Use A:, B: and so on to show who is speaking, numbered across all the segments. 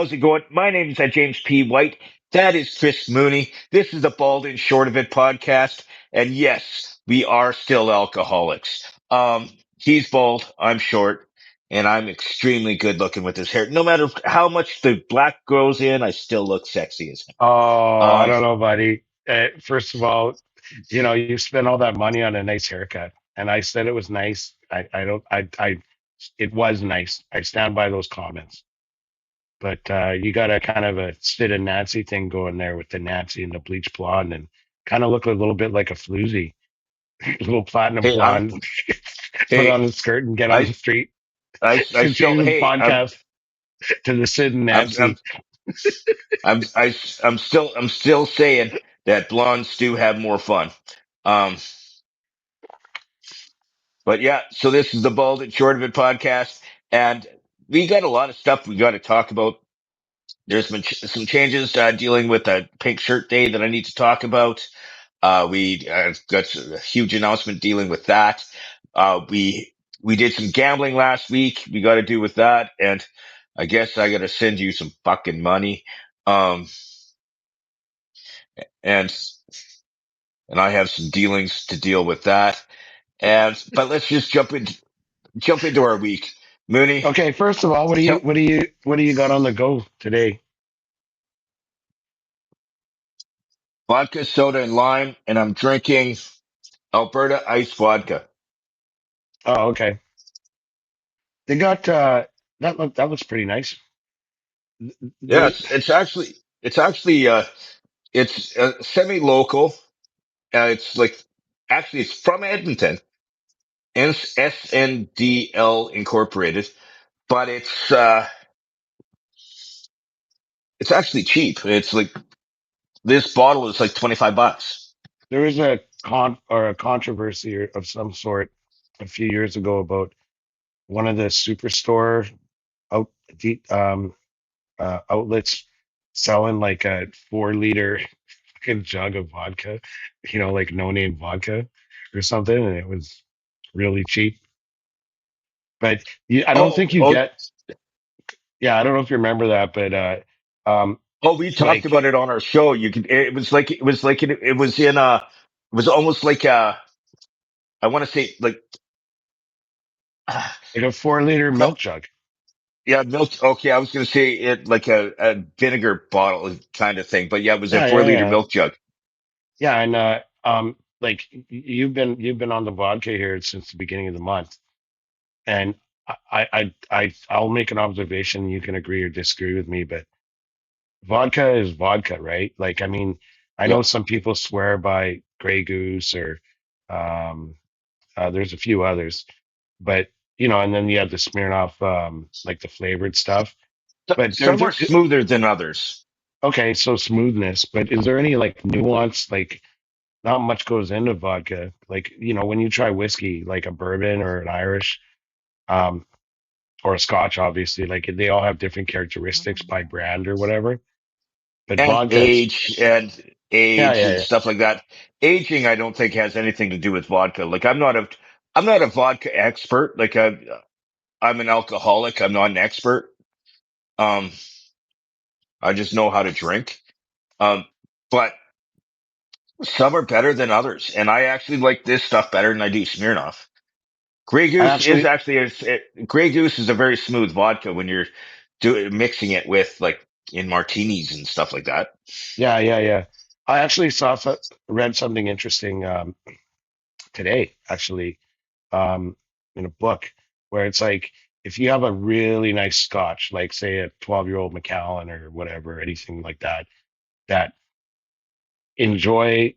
A: how's it going? My name is James P. White. That is Chris Mooney. This is the Bald and Short of It podcast. And yes, we are still alcoholics. He's bald, I'm short, and I'm extremely good looking with his hair. No matter how much the black grows in, I still look sexy as
B: Oh,
A: hell.
B: I don't know, buddy. First of all, you spent all that money on a nice haircut, and I said it was nice. I don't, it was nice. I stand by those comments. But you got a kind of a Sid and Nancy thing going there with the Nancy and the bleach blonde, and kind of look a little bit like a floozy, a little platinum
A: Hey, I'm,
B: blonde. Put
A: hey,
B: on the skirt and get on
A: I,
B: the street.
A: I
B: Should
A: still,
B: change the
A: hey,
B: podcast to the Sid and
A: I'm, I'm,
B: Nancy.
A: I'm, I, I'm still saying that blondes do have more fun. Um, But yeah, so this is the Bald and Short of It podcast, and we got a lot of stuff we got to talk about. There's been some changes dealing with a pink shirt day that I need to talk about. We got a huge announcement dealing with that. We did some gambling last week. We got to do with that, and I guess I got to send you some fucking money. Um, and and I have some dealings to deal with that. And but let's just jump into our week. Mooney,
B: Okay, first of all,
A: tell
B: what do you got on the go today?
A: vodka, soda, and lime, and I'm drinking Alberta Ice Vodka.
B: Oh, okay. They got that looks pretty nice.
A: Yeah,
B: They
A: it's semi-local. It's like actually it's from Edmonton, and it's SNDL Incorporated, but it's actually cheap. It's like this bottle is like $25.
B: there was a a controversy of some sort a few years ago about one of the superstore out the, outlets selling like a 4 liter fucking jug of vodka, like no name vodka or something, and it was really cheap. But I don't
A: Oh,
B: think you
A: oh,
B: get. Yeah, I don't know if you remember that, but um,
A: oh, we talked
B: like
A: about it on our show. You could, it was in it was almost like I want to say like,
B: like a 4 liter
A: no,
B: milk jug.
A: yeah, milk. Okay, I was going to say it like a vinegar bottle kind of thing, but yeah, it was a
B: Yeah,
A: four
B: yeah,
A: liter
B: yeah,
A: milk jug.
B: yeah. And like you've been on the vodka here since the beginning of the month, and I'll make an observation. You can agree or disagree with me, but vodka is vodka, right? Like, I mean, I know
A: Yep.
B: some people swear by Grey Goose or um, there's a few others, but and then you have the Smirnoff, like the flavored stuff. But
A: Some are smoother than others.
B: okay, so smoothness. But is there any like nuance? Like, not much goes into vodka. Like, when you try whiskey, like a bourbon or an Irish, um, or a Scotch, obviously, like they all have different characteristics by brand or whatever. But
A: And
B: vodkas, yeah,
A: age
B: yeah,
A: and
B: yeah.
A: stuff like that. Aging, I don't think has anything to do with vodka. Like I'm not a vodka expert. I'm an alcoholic. I'm not an expert. Um, I just know how to drink. Um, but some are better than others, and I actually like this stuff better than I do Smirnoff. Grey
B: I
A: Goose is
B: actually,
A: actually Grey Goose is a very smooth vodka when you're mixing it with like in martinis and stuff like that.
B: yeah, yeah, yeah. I actually read something interesting today, actually, um, in a book where it's like if you have a really nice Scotch, like say a 12-year-old Macallan or whatever, anything like that, that enjoy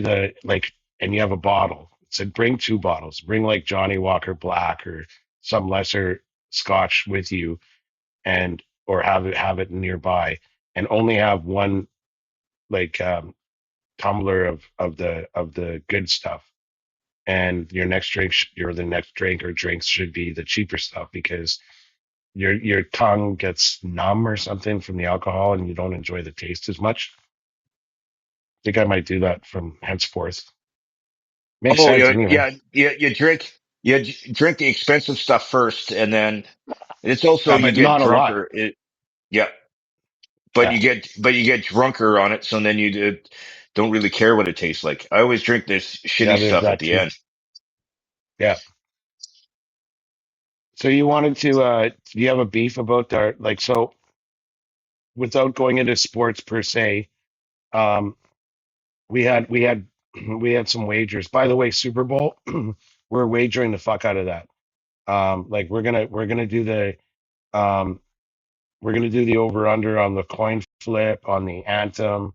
B: the like, and you have a bottle. It said bring 2 bottles, bring like Johnny Walker Black or some lesser Scotch with you, and or have it nearby, and only have one like tumbler of the good stuff, and your next drink your the next drink or drinks should be the cheaper stuff because your tongue gets numb or something from the alcohol and you don't enjoy the taste as much. I think I might do that from henceforth. Makes
A: Oh
B: sense
A: yeah,
B: anyway.
A: yeah, yeah. Drink the expensive stuff first, and then it's also
B: Yeah,
A: you
B: but
A: get
B: not a lot.
A: drunker. Yeah.
B: Yeah,
A: but you get drunker on it, so then don't really care what it tastes like. I always drink this
B: yeah.
A: shitty
B: There's
A: stuff at
B: that
A: the
B: too.
A: end.
B: Yeah. So you wanted to? Do you have a beef about our like? So without going into sports per se, um, we had we had some wagers. By the way, Super Bowl, we're wagering the fuck out of that. Like we're gonna do the um we're gonna do the over under on the coin flip on the anthem,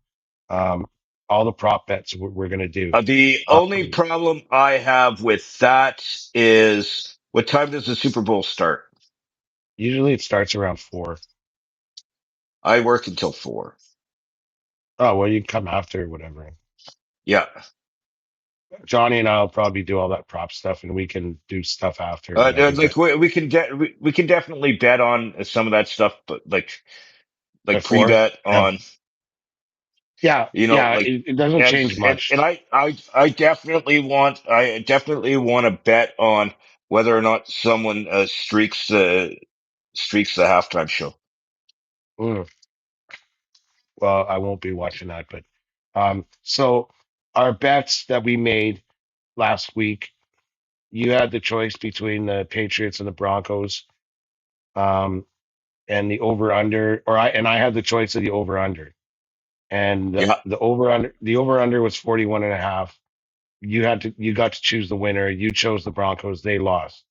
B: um, all the prop bets we're gonna do.
A: The only
B: Um,
A: problem I have with that is what time does the Super Bowl start?
B: Usually it starts around 4.
A: I work until 4.
B: Oh well, you can come after or whatever.
A: Yeah.
B: Johnny and I'll probably do all that prop stuff, and we can do stuff after or whatever.
A: Like
B: But
A: we can definitely bet on some of that stuff, but
B: at
A: like
B: 4,
A: pre-bet
B: yeah,
A: on,
B: yeah,
A: you know,
B: yeah.
A: like
B: It doesn't change
A: and
B: much.
A: I definitely want to bet on whether or not someone streaks the halftime show.
B: Mm, well, I won't be watching that, but so our bets that we made last week, you had the choice between the Patriots and the Broncos, um, and the over under, I had the choice of the over under, and
A: Yeah,
B: the over under was 41 and a half. You got to choose the winner. You chose the Broncos. They lost.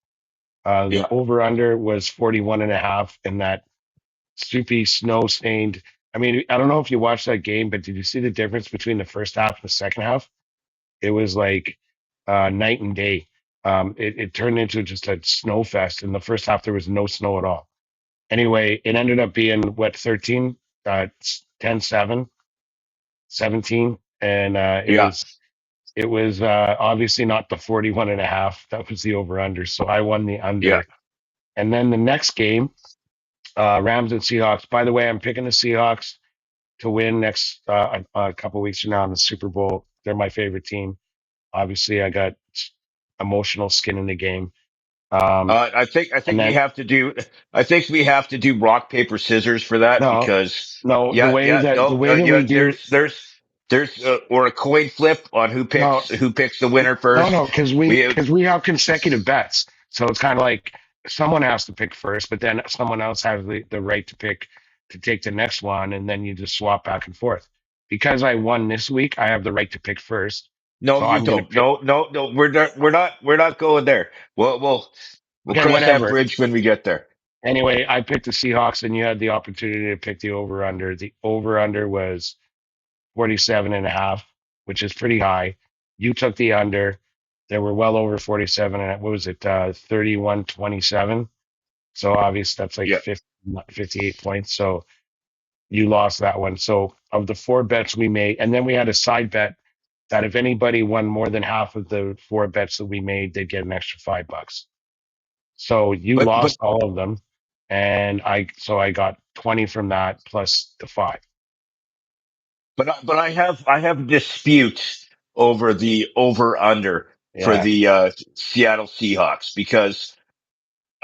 B: The
A: yeah.
B: over under was 41 and a half, and that soupy snow stained. I mean, I don't know if you watched that game, but did you see the difference between the first half and the second half? It was like night and day. It turned into just a snow fest. In the first half, there was no snow at all. Anyway, it ended up being what, 13, 10, 7, 17. And
A: Yeah,
B: it was obviously not the 41 and a half. That was the over under. So I won the
A: yeah.
B: under. And then the next game, Rams and Seahawks. By the way, I'm picking the Seahawks to win next a couple weeks from now in the Super Bowl. They're my favorite team. Obviously, I got emotional skin in the game.
A: I
B: And
A: think we
B: then
A: have to do I think we have to do rock paper scissors for that
B: no,
A: because
B: no, the way that we
A: yeah,
B: do
A: there's or a coin flip on
B: no,
A: who picks the winner first.
B: no,
A: We
B: because we have consecutive bets, so it's kind of like someone has to pick first, but then someone else has the right to pick to take the next one, and then you just swap back and forth. Because I won this week, I have the right to pick first,
A: No,
B: so
A: you
B: I'm gonna
A: don't.
B: pick.
A: No, we're not going there. We'll
B: Okay,
A: cross that
B: whatever.
A: bridge when we get there.
B: Anyway, I picked the Seahawks, and you had the opportunity to pick the over under. The over under was 47 and a half, which is pretty high. You took the under. There were well over 47, and what was it, 31-27? So obviously that's like
A: Yeah.
B: 50, 58 points. So you lost that one. So of the 4 bets we made, and then we had a side bet that if anybody won more than half of the 4 bets that we made, they'd get an extra $5. So you
A: But
B: lost all of them, and I got 20 from that plus the 5.
A: but I have a dispute over the over under for
B: Yeah.
A: the Seattle Seahawks because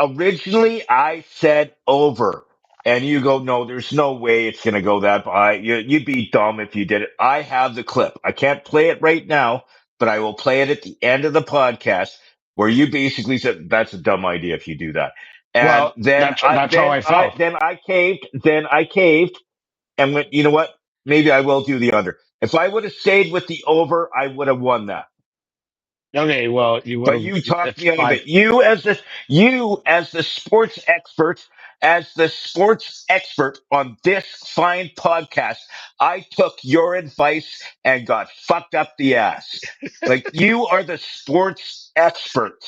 A: originally I said over, and you go, no, there's no way it's going to go that high. You'd be dumb if you did it. I have the clip. I can't play it right now, but I will play it at the end of the podcast where you basically said that's a dumb idea if you do that. And
B: Well, that's how I felt.
A: then I caved and went, you know what? Maybe I will do the under. If I would have stayed with the over, I would have won that.
B: Okay, well, you would
A: But
B: have.
A: you talked
B: That's
A: me out of
B: five.
A: it. You as the sports expert on this fine podcast, I took your advice and got fucked up the ass. Like you are the sports expert.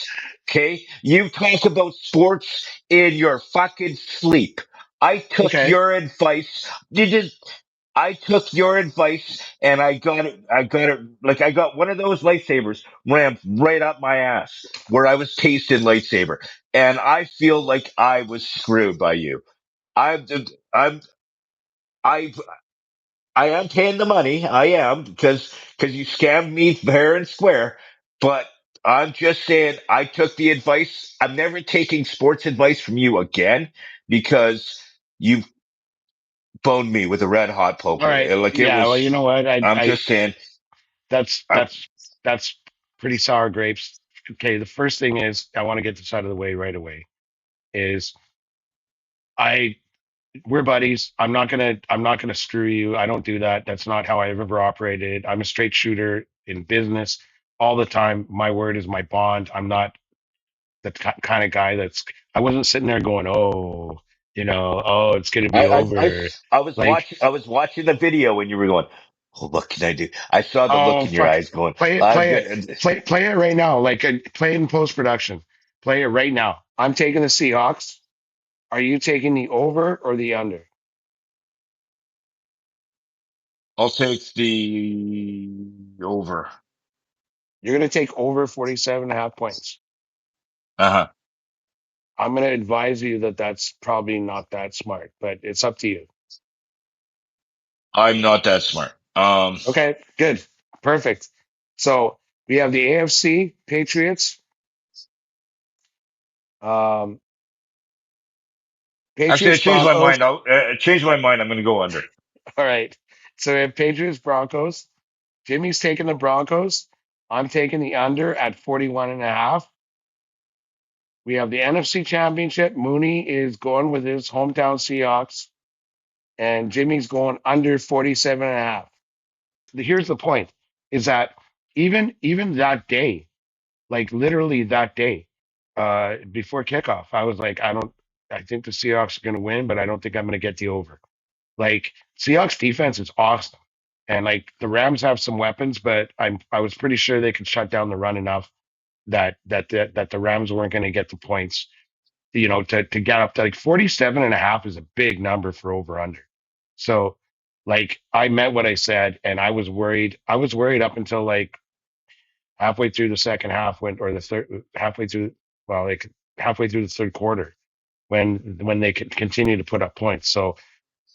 A: Okay. You talk about sports in your fucking sleep. I took
B: Okay,
A: your advice. You did. I took your advice and I got it. I got it. Like I got one of those lightsabers rammed right up my ass where I was tasting lightsaber. And I feel like I was screwed by you. I'm, I'm, I, I am paying the money. I am because you scammed me fair and square. But I'm just saying I took the advice. I'm never taking sports advice from you again because you bone me with a red hot
B: All
A: poker.
B: right.
A: Like it
B: Yeah. Well, you
A: was.
B: know what?
A: I'm just saying.
B: That's
A: I,
B: that's that's pretty sour grapes. Okay. The first thing is I want to get this out of the way right away. Is I we're buddies. I'm not gonna screw you. I don't do that. That's not how I've ever operated. I'm a straight shooter in business all the time. My word is my bond. I'm not the kind of guy that's. I wasn't sitting there going, oh, oh, it's gonna be over.
A: I was
B: Like,
A: watching the video when you were going, oh, what can I do? I saw the look
B: oh
A: in your
B: fuck,
A: eyes going,
B: play it,
A: I'm
B: play it,
A: good.
B: play it right now. Like, play it in post production. Play it right now. I'm taking the Seahawks. Are you taking the over or the under?
A: I'll take the over.
B: You're going to take over 47.5 points.
A: Uh-huh.
B: I'm going to advise you that that's probably not that smart, but it's up to you.
A: I'm not that smart.
B: Okay, good. Perfect. So we have the AFC Patriots. Um,
A: Actually, I
B: Patriots
A: changed my
B: Broncos.
A: mind. I changed my mind. I'm going to go under.
B: All right. So we have Patriots Broncos. Jimmy's taking the Broncos. I'm taking the under at 41.5. We have the NFC Championship. Mooney is going with his hometown Seahawks, and Jimmy's going under 47.5. Here's the point: is that even that day, like literally that day, before kickoff, I was like, I think the Seahawks are going to win, but I don't think I'm going to get the over. Like, Seahawks defense is awesome, and like the Rams have some weapons, but I was pretty sure they could shut down the run enough that the Rams weren't going to get the points. To get up to like 47.5 is a big number for over under. So, like, I meant what I said, and I was worried. I was worried up until like halfway through the second half, or the third, halfway through, well, like halfway through the third quarter, when they could continue to put up points. So,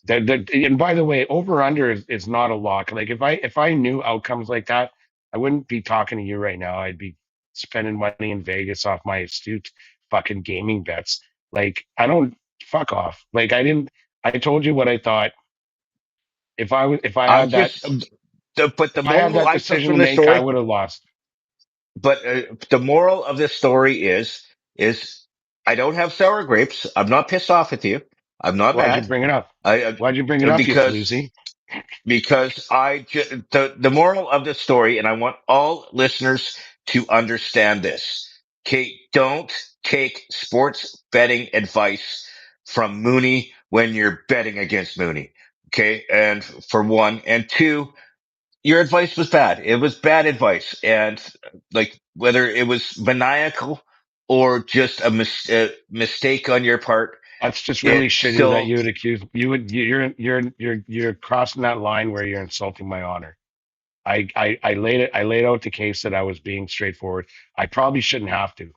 B: and by the way, over under is not a lock. Like, if I knew outcomes like that, I wouldn't be talking to you right now. I'd be spending money in Vegas off my astute fucking gaming bets. Like, I don't, fuck off. Like, I didn't. I told you what I thought. If I
A: I'm
B: had that
A: just, but the
B: if I had
A: moral
B: that
A: I took
B: decision
A: from
B: to
A: the
B: make, I
A: story,
B: would have lost.
A: but the moral of this story is I don't have sour grapes. I'm not pissed off with you. I'm not
B: Why'd you
A: mad.
B: bring it up?
A: I,
B: Why'd you bring it up, you
A: because
B: floozy?
A: the moral of the story, and I want all listeners to understand this. Okay, don't take sports betting advice from Mooney when you're betting against Mooney. Okay, and for one, and two, your advice was bad. It was bad advice, and like whether it was maniacal or just a mistake on your part,
B: That's just really
A: it
B: shitty that
A: still
B: you would accuse you would you're crossing that line where you're insulting my honor. I laid out the case that I was being straightforward. I probably shouldn't have to.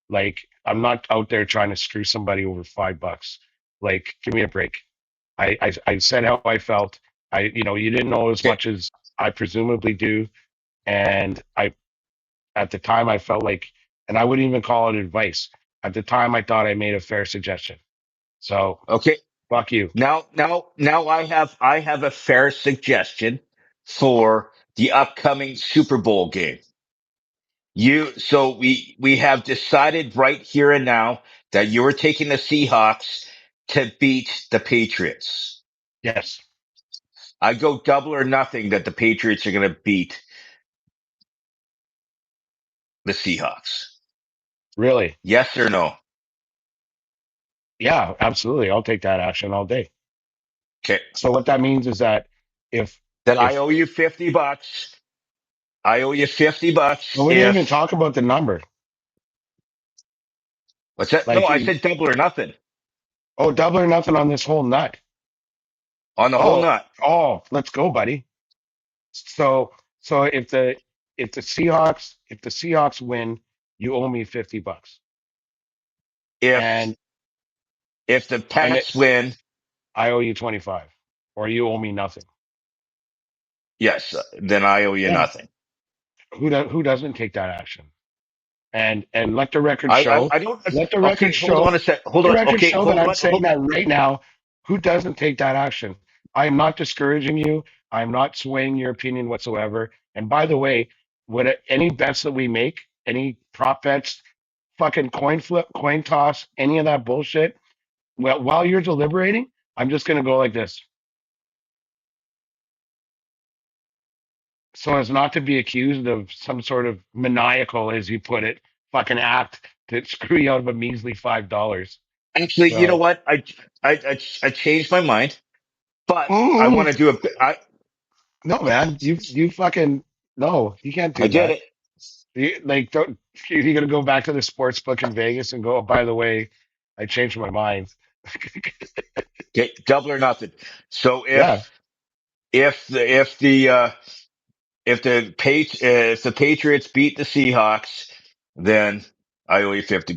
B: Like, I'm not out there trying to screw somebody over $5. Like, give me a break. I said how I felt. You didn't know as
A: okay.
B: much as I presumably do, and at the time I felt like, and I wouldn't even call it advice. At the time, I thought I made a fair suggestion. So,
A: Okay,
B: fuck you.
A: now I have a fair suggestion for the upcoming Super Bowl game. We have decided right here and now that you're taking the Seahawks to beat the Patriots.
B: Yes,
A: I go double or nothing that the Patriots are going to beat the Seahawks.
B: really.
A: Yes or no?
B: Yeah, absolutely. I'll take that action all day.
A: Okay.
B: So what that means is that if
A: Then I
B: if
A: owe you $50. I owe you $50
B: well, we didn't even
A: if
B: talk about the number.
A: what's that? No,
B: Like,
A: I said double or nothing
B: oh, double or nothing on this whole nut.
A: on the whole
B: Oh,
A: nut.
B: let's go, buddy. So so if the Seahawks win, you owe me $50,
A: If
B: and
A: the
B: and
A: Pats win,
B: I owe you 25, or you owe me nothing.
A: yes, then I owe you
B: Yeah.
A: nothing.
B: Who doesn't take that action? And let the record show.
A: I don't.
B: Let the record
A: Okay, hold
B: show.
A: on a sec.
B: Let
A: Hold
B: the
A: on.
B: record
A: Okay,
B: show that
A: hold
B: I'm
A: on.
B: saying
A: Hold.
B: that right now. Who doesn't take that action? I am not discouraging you. I'm not swaying your opinion whatsoever. And by the way, any bets that we make, any prop bets, fucking coin flip, coin toss, any of that bullshit, well, while you're deliberating, I'm just gonna go like this, so as not to be accused of some sort of maniacal, as you put it, fucking act to screw you out of a measly $5.
A: Actually, you know
B: So,
A: what? I changed my mind, but I
B: mm,
A: want to do a.
B: no, man, you fucking no, you can't
A: I
B: do
A: did
B: that.
A: it.
B: Like, don't you're gonna go back to the sports book in Vegas and go, oh, by the way, I changed my mind.
A: Okay, double or nothing. So
B: Yeah,
A: if the Patriots beat the Seahawks, then I owe you $50.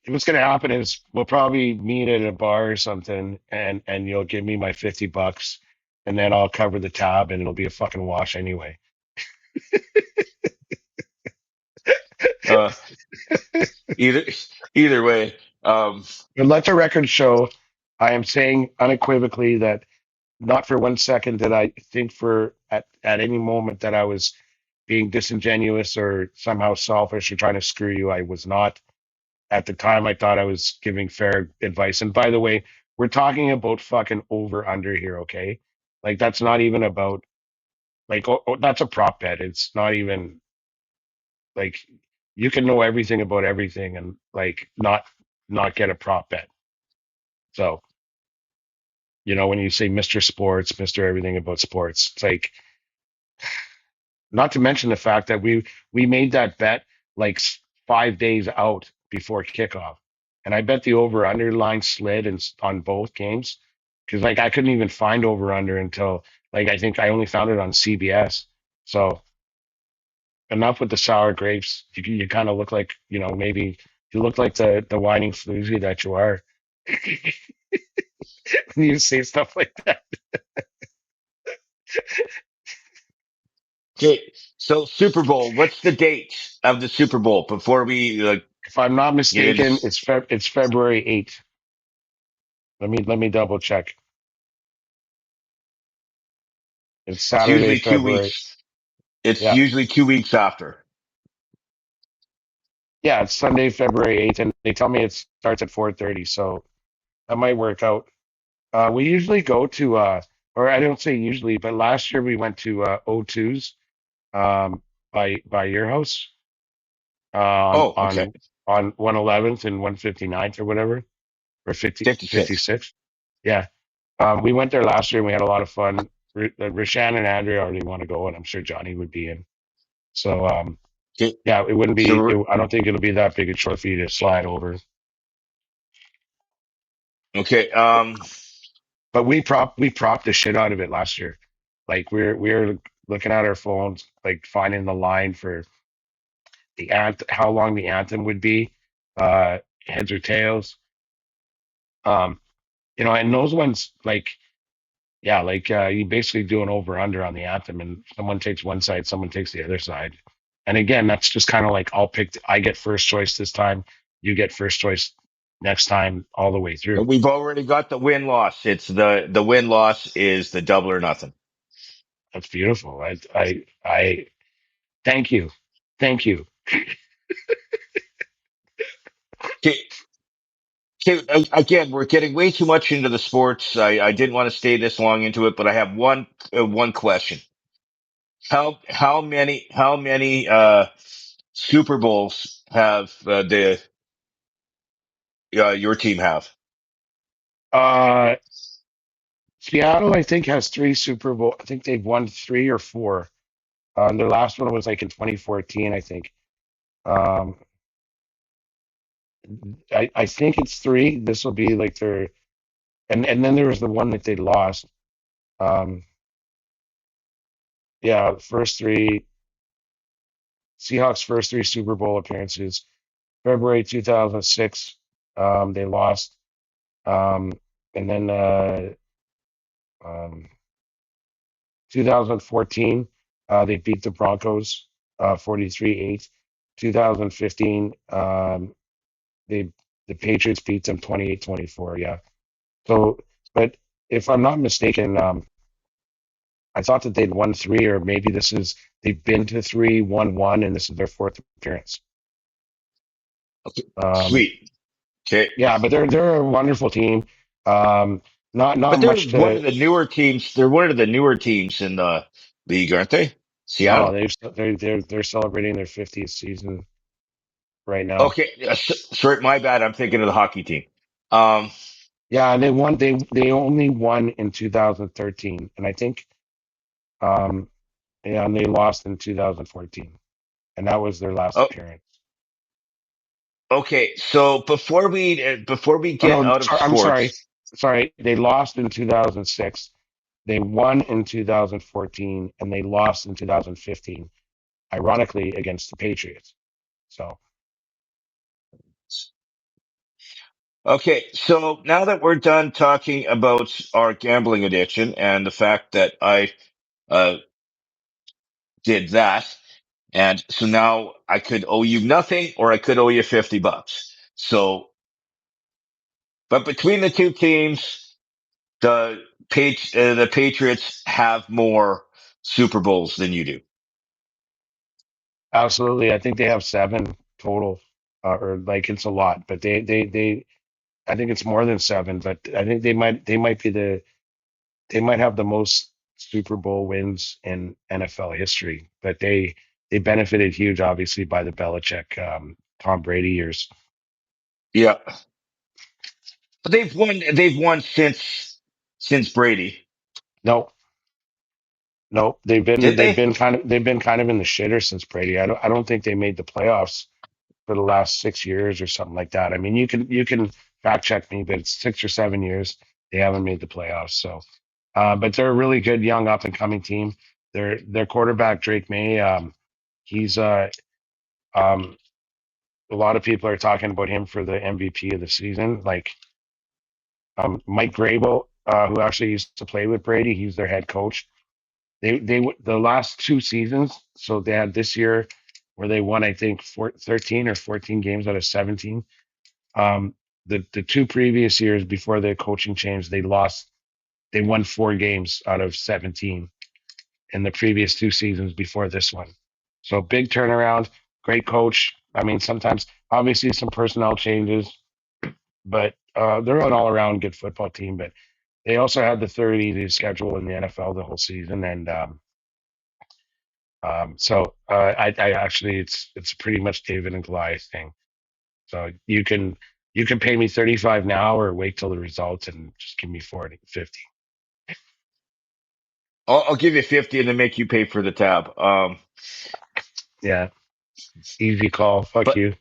B: what's gonna happen is we'll probably meet at a bar or something, and you'll give me my $50, and then I'll cover the tab, and it'll be a fucking wash anyway.
A: Uh, either either way.
B: But let the record show, I am saying unequivocally that not for 1 second did I think for at any moment that I was being disingenuous or somehow selfish or trying to screw you. I was not. At the time, I thought I was giving fair advice. And by the way, we're talking about fucking over under here, okay? Like that's not even about like that's a prop bet. It's not even like you can know everything about everything and like not get a prop bet. So when you say Mr. Sports, Mr. Everything about sports, it's like not to mention the fact that we made that bet like 5 days out before kickoff, and I bet the over under line slid and on both games because like I couldn't even find over under until like I think I only found it on CBS. So enough with the sour grapes. You kind of look like maybe you look like the whining floozy that you are when you say stuff like that.
A: Okay, so Super Bowl. What's the date of the Super Bowl before we
B: If I'm not
A: get into?
B: mistaken, it's February 8th. Let me double check. It's
A: It's
B: Saturday,
A: usually two
B: February.
A: weeks. It's
B: Yeah.
A: usually 2 weeks after.
B: Yeah, it's Sunday, February 8th, and they tell me it starts at 4:30, so that might work out. We usually go to or I don't say usually, but last year we went to O2's um by your house
A: Oh, okay.
B: on 111th and 159th or whatever, or 50
A: 56.
B: 56. Yeah. We went there last year and we had a lot of fun. Rashan and Andrea already want to go, and I'm sure Johnny would be in. So
A: Okay,
B: yeah, it wouldn't
A: so
B: be. I don't think it'll be that big a chore for you to slide over.
A: okay.
B: But we propped the shit out of it last year. Like we're looking at our phones, like finding the line for how long the anthem would be, heads or tails. Um, and those ones like yeah, like you basically do an over under on the anthem, and someone takes one side, someone takes the other side. And again, that's just kind of like I get first choice this time, you get first choice next time, all the way through.
A: We've already got the win loss. It's the win loss is the double or nothing.
B: That's beautiful. I thank you, thank you.
A: Okay, okay. Again, we're getting way too much into the sports. I didn't want to stay this long into it, but I have one question. How many Super Bowls have the your team have?
B: Uh, Seattle, I think, has three Super Bowl. I think they've won three or four. Their last one was like in 2014, I think. Um, I think it's three. This will be like their, and then there was the one that they lost. Um, yeah, first three Seahawks first three Super Bowl appearances. February 2006, they lost. Um, and then um, 2014, they beat the Broncos 43-8. 2015, they the Patriots beat them 28-24. Yeah. So, but if I'm not mistaken, I thought that they'd won three, or maybe they've been to three, won one, and this is their fourth appearance.
A: Okay,
B: Um,
A: sweet. Okay,
B: yeah, but they're a wonderful team. Um, not
A: but they're
B: much
A: one
B: to.
A: of the newer teams. They're one of the newer teams in the league, aren't they?
B: No,
A: Seattle.
B: they're celebrating their 50th season right now.
A: Okay, sorry, my bad. I'm thinking of the hockey team. Um,
B: Yeah, and they won. They only won in 2013, and I think um, yeah, and they lost in 2014, and that was their last
A: oh,
B: appearance.
A: okay. So before we
B: Oh
A: get
B: no,
A: out of
B: sorry, I'm sorry,
A: sports,
B: sorry. They lost in 2006. They won in 2014, and they lost in 2015. Ironically, against the Patriots. So
A: okay. So now that we're done talking about our gambling addiction and the fact that I uh, did that, and so now I could owe you nothing, or I could owe you $50. So, but between the two teams, the Patriots have more Super Bowls than you do.
B: absolutely, I think they have seven total, or like it's a lot, but they I think it's more than seven, but I think they might have the most Super Bowl wins in NFL history. But they benefited huge, obviously, by the Belichick, Tom Brady years.
A: Yeah, but they've won since Brady,
B: No, no,
A: did they?
B: they've been kind of in the shitter since Brady. I don't think they made the playoffs for the last 6 years or something like that. I mean, you can fact check me, but it's 6 or 7 years they haven't made the playoffs. So, but they're a really good young up and coming team. Their quarterback Drake May, he's um, a lot of people are talking about him for the MVP of the season. Like Mike Grable, who actually used to play with Brady, he's their head coach. The last two seasons, so they had this year where they won, I think, 13 or 14 games out of 17. Um, the two previous years before the coaching change, they won 4 games out of 17 in the previous two seasons before this one. So big turnaround, great coach. I mean, sometimes obviously some personnel changes, but they're an all around good football team. But they also had the third easiest schedule in the NFL the whole season, and I actually it's pretty much David and Goliath thing. So you can pay me 35 now or wait till the results and just give me 40, 50.
A: I'll give you 50 and then make you pay for the tab.
B: Yeah, easy call. Fuck
A: But
B: you.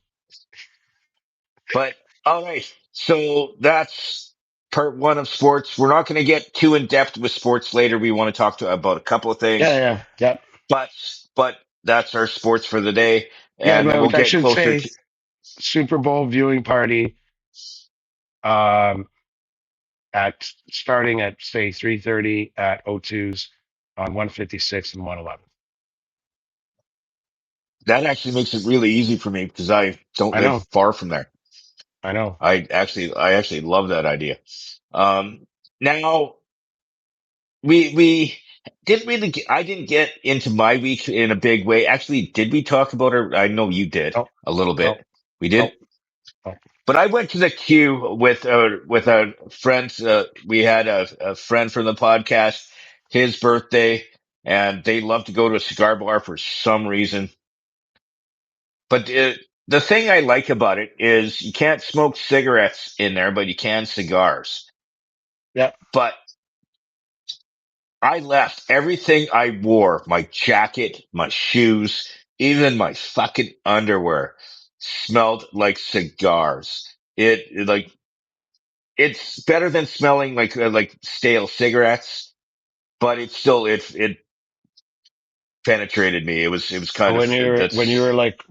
A: but all right. So that's part one of sports. We're not going to get too in depth with sports later. We want to talk about a couple of
B: Yeah,
A: things,
B: yeah, yeah.
A: but but that's our sports for the day,
B: Yeah,
A: and then we'll
B: like I
A: get
B: should
A: closer
B: say
A: to.
B: Super Bowl viewing party um at starting at say 3:30 at O2's on 156 and 111.
A: That actually makes it really easy for me because I don't
B: I
A: live
B: know.
A: far from there.
B: I know.
A: I actually love that idea. Um, now we didn't really. I didn't get into my week in a big way. Actually, did we talk about it? I know you did
B: No,
A: a little
B: no,
A: bit. We did,
B: no, no.
A: but I went to the queue with a friend. We had a friend from the podcast, his birthday, and they love to go to a cigar bar for some reason. But the thing I like about it is you can't smoke cigarettes in there, but you can cigars.
B: Yeah.
A: But I left everything I wore, my jacket, my shoes, even my fucking underwear smelled like cigars. Like it's better than smelling like stale cigarettes, but it penetrated me. It was
B: So
A: kind of
B: when you were
A: that's
B: like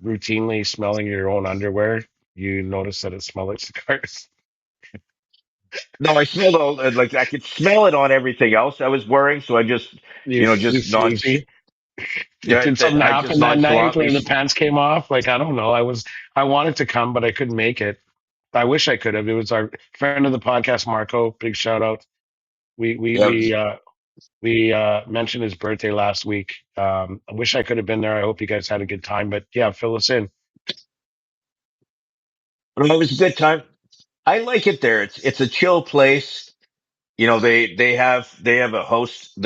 B: routinely smelling your own underwear, you noticed that it smelled like cigars.
A: no, I smelled all like I could smell it on everything else I was wearing, so I just
B: You
A: just non
B: sleazy. Did
A: that
B: something
A: I just
B: happen that night
A: nonchalantly.
B: where the pants came off? Like I don't know. I wanted to come, but I couldn't make it. I wish I could have. It was our friend of the podcast, Marco. Big shout out. We we
A: Yep.
B: we uh, we mentioned his birthday last week. I wish I could have been there. I hope you guys had a good time. But yeah, fill us in.
A: Well, it was a good time. I like it there. It's a chill place. You know, they have a host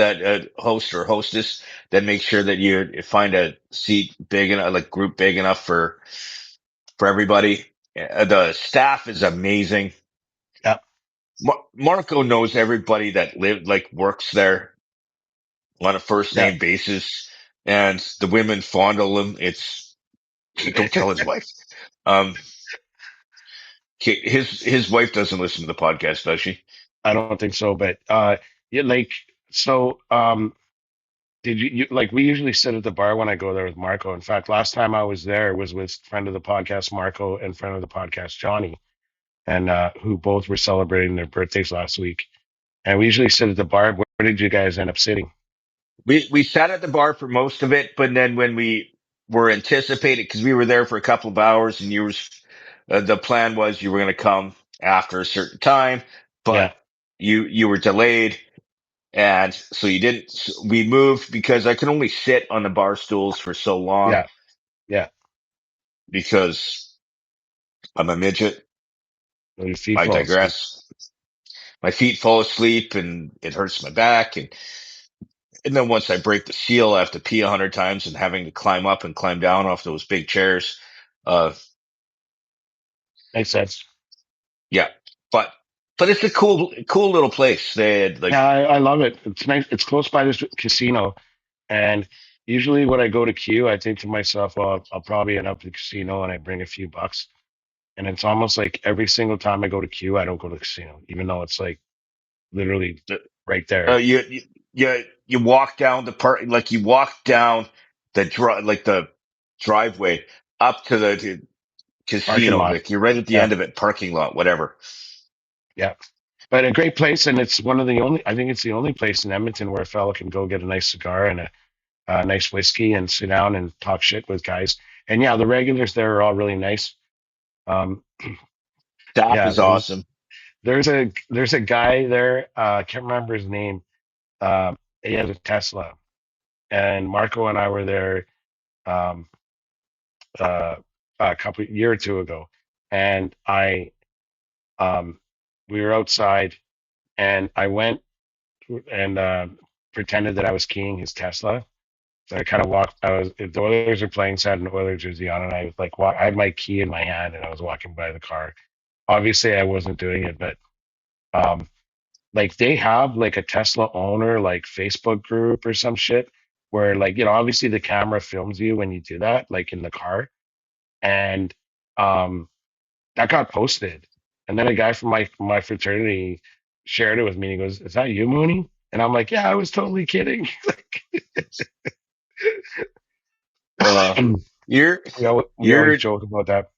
A: or hostess that makes sure that you find a seat big enough, like group big enough for everybody. The staff is amazing.
B: Yeah,
A: Marco knows everybody that works there on a first
B: yeah.
A: name basis, and the women fondle him. It's don't tell his wife. Um, his wife doesn't listen to the podcast, does she?
B: I don't think so, but yeah, like so. Did you like we usually sit at the bar when I go there with Marco. In fact, last time I was there was with friend of the podcast Marco and friend of the podcast Johnny, and who both were celebrating their birthdays last week. And we usually sit at the bar. Where did you guys end up sitting?
A: We sat at the bar for most of it, but then when we were anticipated, because we were there for a couple of hours, and the plan was you were going to come after a certain time, but
B: Yeah,
A: you were delayed, and so you didn't. We moved because I could only sit on the bar stools for so long
B: yeah, yeah.
A: because I'm a midget.
B: Your feet
A: I
B: fall asleep.
A: digress. My feet fall asleep, and it hurts my back, and then once I break the seal, I have to pee 100 times and having to climb up and climb down off those big chairs. Uh,
B: Makes sense.
A: yeah, but it's a cool little place. They had
B: Yeah, I love it. It's nice. It's close by this casino, and usually when I go to Q, I think to myself, well, I'll probably end up at the casino, and I bring a few bucks. And it's almost like every single time I go to Q, I don't go to the casino, even though it's like literally right
A: uh,
B: there.
A: you you you walk down the part like you walk down the driveway up to the
B: Parking
A: casino.
B: lot.
A: Like you're right at the
B: Yeah,
A: end of it, parking lot, whatever.
B: yeah. But a great place, and it's one of the only. I think it's the only place in Edmonton where a fella can go get a nice cigar and a nice whiskey and sit down and talk shit with guys. And yeah, the regulars there are all really nice. Um,
A: Staff
B: yeah,
A: is awesome.
B: there's a guy there. I can't remember his name. He has a Tesla, and Marco and I were there um, uh, a couple year or two ago, and I we were outside, and I went and pretended that I was keying his Tesla. So I kind of walked. I was if the Oilers are playing, so I had an Oilers jersey on, and I was like, I had my key in my hand, and I was walking by the car. Obviously, I wasn't doing it, but um, like they have like a Tesla owner like Facebook group or some shit where like obviously the camera films you when you do that like in the car and um that got posted and then a guy from my fraternity shared it with me and he goes, is that you, Mooney? And I'm like, yeah, I was totally kidding.
A: Uh, you're
B: We always
A: you're
B: joke about that.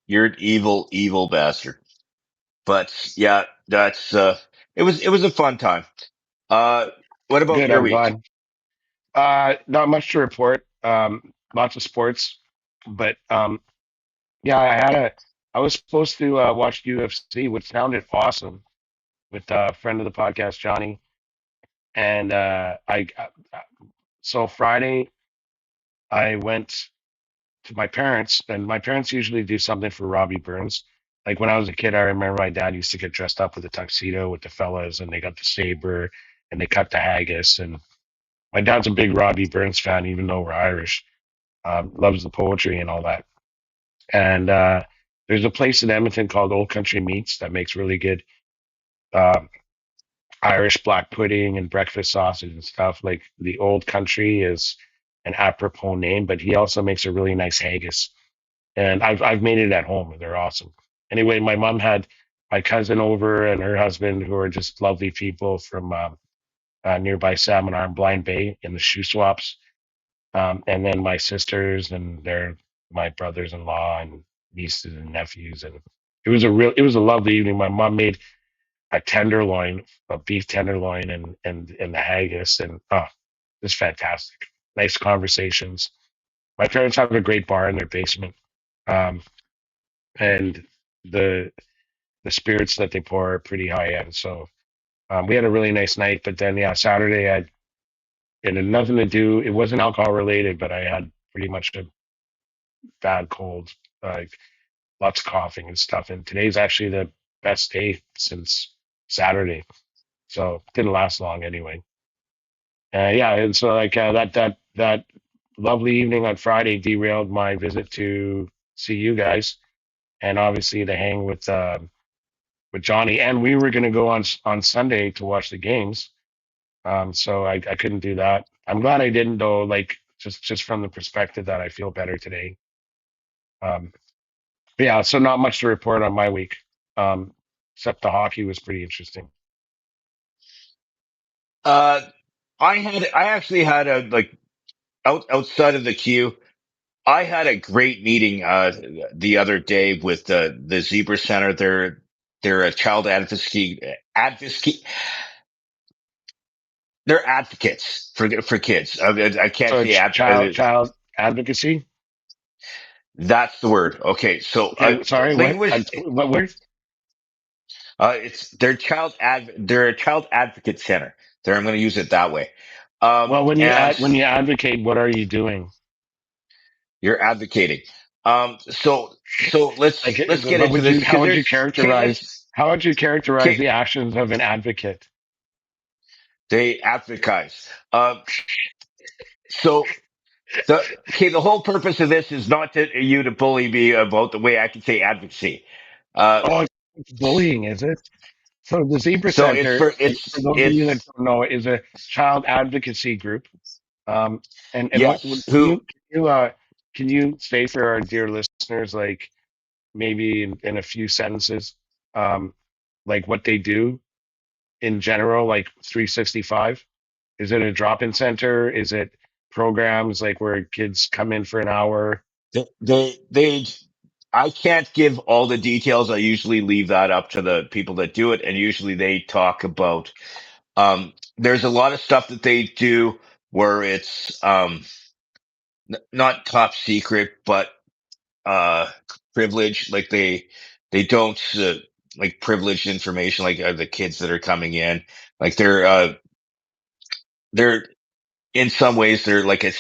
A: you're an evil bastard. But yeah, that's it was a fun time. Uh, what about
B: Good,
A: your
B: I'm
A: week?
B: glad. Not much to report. Lots of sports, but yeah, I was supposed to watch UFC, which sounded awesome with a friend of the podcast, Johnny. And so Friday I went to my parents, and my parents usually do something for Robbie Burns. Like when I was a kid, I remember my dad used to get dressed up with a tuxedo with the fellas, and they got the saber and they cut the haggis. And my dad's a big Robbie Burns fan, even though we're Irish. Loves the poetry and all that. And there's a place in Edmonton called Old Country Meats that makes really good uh, Irish black pudding and breakfast sausage and stuff. Like the Old Country is an apropos name, but he also makes a really nice haggis. And I've made it at home. They're awesome. Anyway, my mom had my cousin over and her husband, who are just lovely people from nearby Salmon Arm, Blind Bay, in the shoe swaps. And then my sisters and their my brothers-in-law and nieces and nephews, and it was a lovely evening. My mom made a tenderloin, a beef tenderloin, and the haggis, and oh, it's fantastic. Nice conversations. My parents have a great bar in their basement, um, and the the spirits that they pour are pretty high end. So We had a really nice night, but then yeah, Saturday it had nothing to do. It wasn't alcohol related, but I had pretty much a bad cold, like lots of coughing and stuff. And today's actually the best day since Saturday, so it didn't last long anyway. Yeah, and so like that lovely evening on Friday derailed my visit to see you guys, and obviously to hang with Johnny. And we were going to go on Sunday to watch the games. So I couldn't do that. I'm glad I didn't though. Like just from the perspective that I feel better today. Um, but yeah, so not much to report on my week. Um, Except the hockey was pretty interesting.
A: Uh, I actually had a like outside of the queue. I had a great meeting the other day with the Zebra Center. They're a child advocacy. They're advocates for kids. I can't
B: So
A: say
B: child advocacy.
A: that's the word. Okay, so
B: Okay, sorry,
A: language.
B: what word?
A: It's they're a child advocate center. There, I'm going to use it that way.
B: Well,
A: And
B: when you advocate, what are you doing?
A: you're advocating. So
B: Like,
A: let's get
B: but
A: into this
B: how
A: because
B: would you
A: there's okay.
B: characterize
A: Let's
B: the
A: okay.
B: actions of an advocate?
A: They advertise. So the whole purpose of this is not to you to bully me about the way I can say advocacy. Uh,
B: Oh, it's bullying, is it? So the Zebra
A: so it's
B: Center,
A: for
B: like, for those of you that don't know, is a child advocacy group. Um, and
A: yes.
B: can you say for our dear listeners, like maybe in a few sentences, um, like what they do in general, like 365? Is it a drop-in center? Is it programs like where kids come in for an hour?
A: They I can't give all the details. I usually leave that up to the people that do it, and usually they talk about. There's a lot of stuff that they do where it's not top secret, but uh, privilege. Like they don't like privileged information. Like the kids that are coming in, like they're in some ways they're like a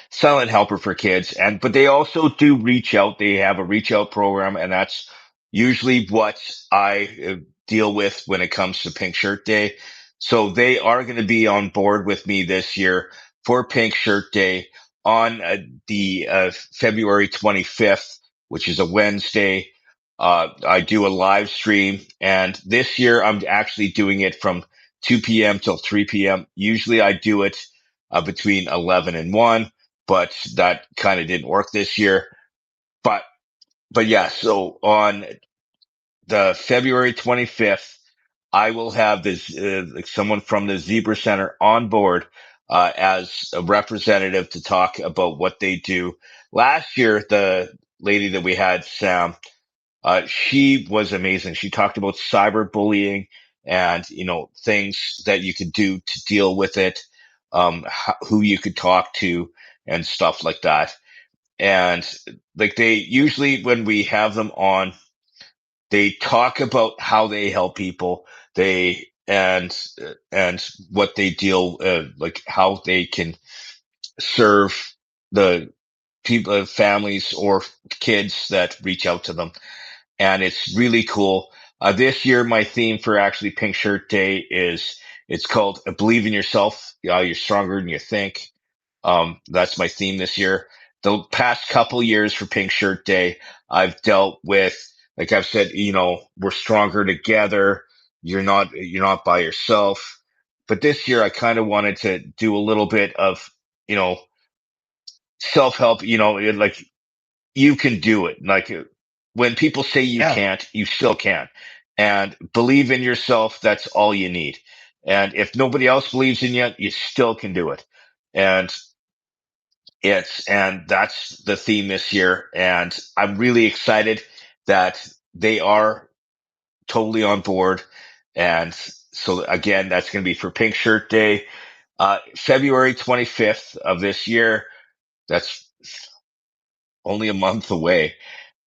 A: silent helper for kids, and but they also do reach out. They have a reach out program, and that's usually what I deal with when it comes to Pink Shirt Day. So they are going to be on board with me this year for Pink Shirt Day on the February 25th, which is a Wednesday. I do a live stream, and this year I'm actually doing it from 2 p.m. till 3 p.m. Usually I do it between 11 and 1, but that kind of didn't work this year. But, but yeah, so on the February 25th, I will have this, like someone from the Zebra Center on board, as a representative to talk about what they do. Last year, the lady that we had, Sam, she was amazing. She talked about cyberbullying and, things that you could do to deal with it, who you could talk to and stuff like that. And like they usually, when we have them on, they talk about how they help people. And what they deal, like how they can serve the people, families or kids that reach out to them, and it's really cool. This year, my theme for actually Pink Shirt Day is it's called "Believe in Yourself." You're stronger than you think. That's my theme this year. The past couple years for Pink Shirt Day, I've dealt with, like I've said, we're stronger together. You're not by yourself. But this year, I kind of wanted to do a little bit of, you know, self help. Like you can do it. Like when people say you
B: Yeah,
A: can't, you still can. And believe in yourself. That's all you need. And if nobody else believes in you, you still can do it. And and that's the theme this year. And I'm really excited that they are totally on board. And so again, that's going to be for Pink Shirt Day, February 25th of this year. That's only a month away.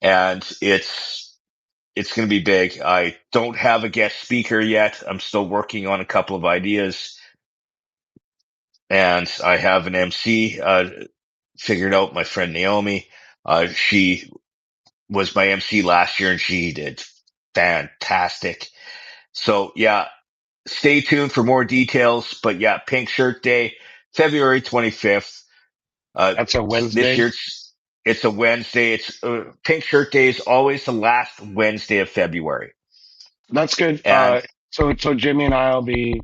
A: And it's going to be big. I don't have a guest speaker yet. I'm still working on a couple of ideas, and I have an MC figured out. My friend Naomi, she was my MC last year, and she did fantastic. So yeah, stay tuned for more details. But yeah, Pink Shirt Day, February 25th.
B: That's a
A: This
B: Wednesday.
A: year it's a Wednesday. It's Pink Shirt Day is always the last Wednesday of February.
B: That's good.
A: And
B: So Jimmy and I'll be,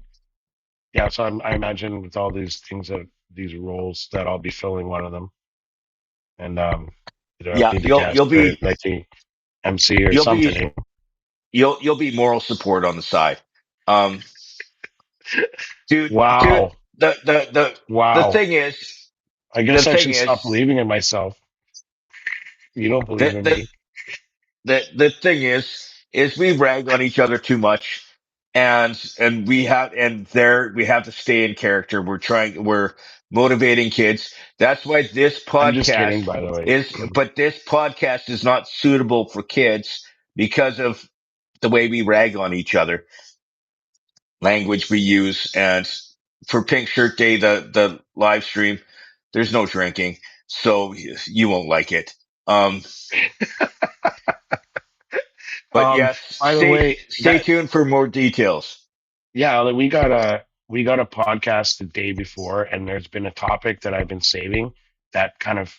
B: yeah. So I imagine with all these things that these roles that I'll be filling one of them, and you don't
A: yeah,
B: need a guest, right? Like the MC or
A: you'll
B: something.
A: be
B: Eh?
A: you'll be moral support on the side. Um, dude,
B: Wow,
A: the
B: wow.
A: thing is,
B: I
A: the
B: guess I
A: thing
B: should stop
A: is
B: believing in myself. You don't believe
A: that
B: in
A: that
B: me.
A: the thing is we rag on each other too much, and we have to stay in character. We're motivating kids. That's why
B: I'm just kidding, by the way.
A: this podcast is not suitable for kids because of the way we rag on each other, language we use, and for Pink Shirt Day, the live stream, there's no drinking, so you won't like it. Um, but yes,
B: By the way,
A: stay
B: that
A: tuned for more details.
B: yeah, like we got a podcast the day before, and there's been a topic that I've been saving that kind of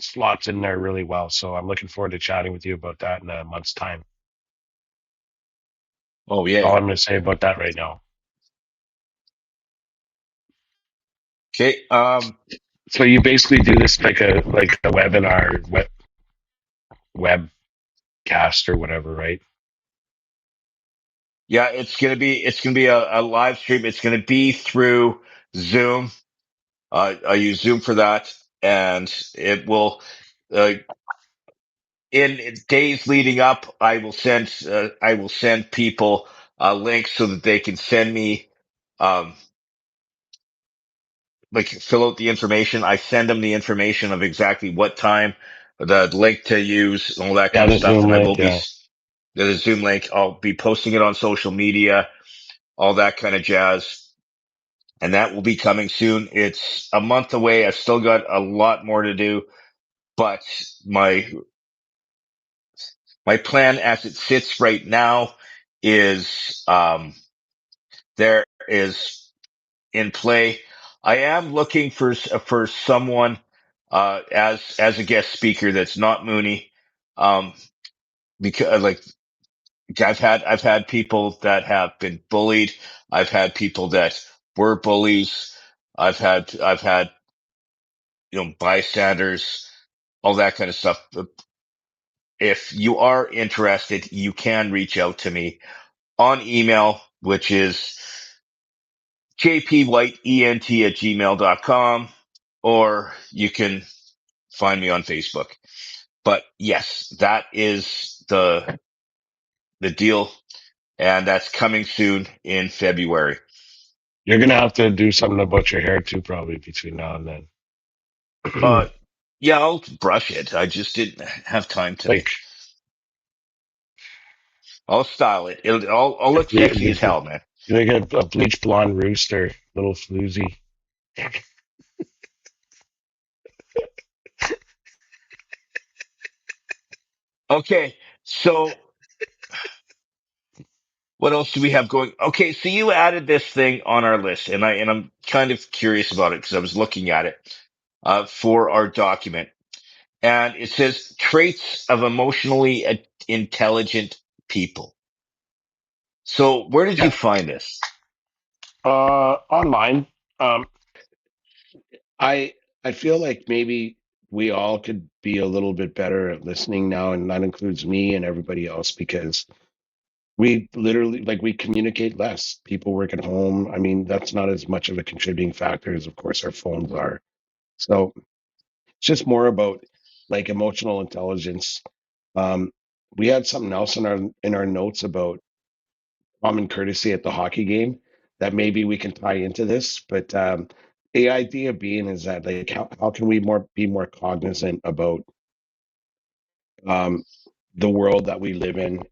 B: slots in there really well. So I'm looking forward to chatting with you about that in a month's time.
A: Oh
B: That's all
A: yeah.
B: I'm going to say about that right now.
A: Okay.
B: So you basically do this like a webinar, webcast or whatever, right?
A: Yeah, it's gonna be a live stream. It's gonna be through Zoom. I use Zoom for that, and it will. Uh, in days leading up, I will send people links so that they can send me um, like fill out the information. I send them the information of exactly what time, the link to use, and all that
B: Yeah,
A: kind of
B: the
A: stuff.
B: Zoom
A: And I
B: link.
A: will be
B: Yeah,
A: the Zoom link. I'll be posting it on social media, all that kind of jazz. And that will be coming soon. It's a month away. I've still got a lot more to do, but my my plan as it sits right now is there is in play. I am looking for someone as a guest speaker that's not Mooney, um, because like I've had people that have been bullied. I've had people that were bullies. I've had bystanders, all that kind of stuff. If you are interested, you can reach out to me on email, which is jpwhiteent@gmail.com, or you can find me on Facebook. But yes, that is the deal, and that's coming soon in February.
B: you're gonna have to do something about your hair too, probably between now and
A: Uh,
B: then.
A: yeah, I'll brush it. I just didn't have time today.
B: Like
A: I'll style it. I'll look sexy as
B: like
A: hell, man.
B: like a bleach blonde rooster, little floozy.
A: Okay, so what else do we have going? Okay, so you added this thing on our list, and I'm kind of curious about it because I was looking at it for our document, and it says traits of emotionally intelligent people. So where did you
B: Yeah.
A: find this?
B: Online. Um, I I feel like maybe we all could be a little bit better at listening now, and that includes me and everybody else because we literally like we communicate less. People work at home. I mean, that's not as much of a contributing factor as, of course, our phones are. So it's just more about like emotional intelligence. Um, we had something else in our notes about common courtesy at the hockey game that maybe we can tie into this. But the idea being is that like how can we be more cognizant about um, the world that we live in,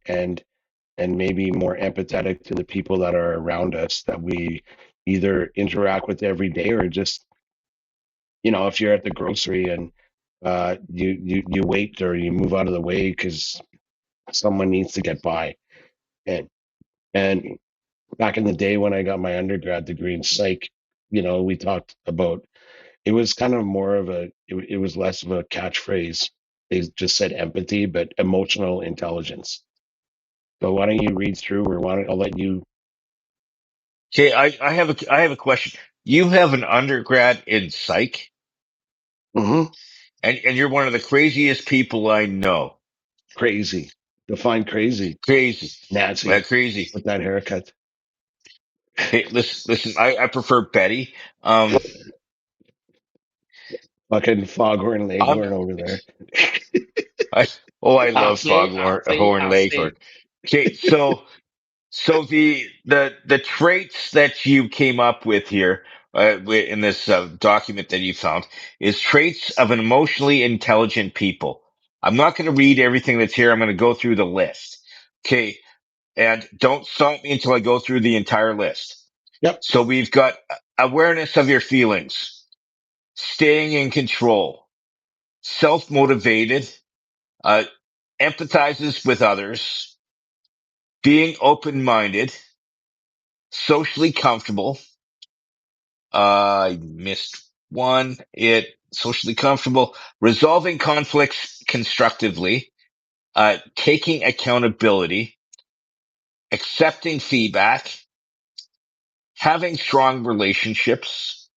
B: and maybe more empathetic to the people that are around us that we either interact with every day, or just, if you're at the grocery and you wait or you move out of the way because someone needs to get by. And and back in the day when I got my undergrad degree in psych, we talked about, it was kind of more of it was less of a catchphrase. They just said empathy, but emotional intelligence. So why don't you read through, or I'll let you.
A: Okay, I have a question. You have an undergrad in psych,
B: Hmm.
A: and you're one of the craziest people I know.
B: Crazy. Define crazy,
A: Crazy,
B: Nancy,
A: crazy.
B: with that haircut.
A: Hey, listen. I prefer Betty. Um,
B: Fucking Foghorn
A: I'm
B: Leghorn over there.
A: I I
B: I'll
A: love
B: say, I'll
A: Foghorn
B: say,
A: Horn
B: I'll
A: Leghorn.
B: say.
A: Okay, so the traits that you came up with here in this document that you found is traits of an emotionally intelligent people. I'm not going to read everything that's here. I'm going to go through the list. Okay, and don't stop me until I go through the entire list.
B: Yep,
A: So we've got awareness of your feelings, staying in control, self-motivated, uh, empathizes with others, being open-minded, socially comfortable. I missed one. It socially comfortable, resolving conflicts constructively, taking accountability, accepting feedback, having strong relationships,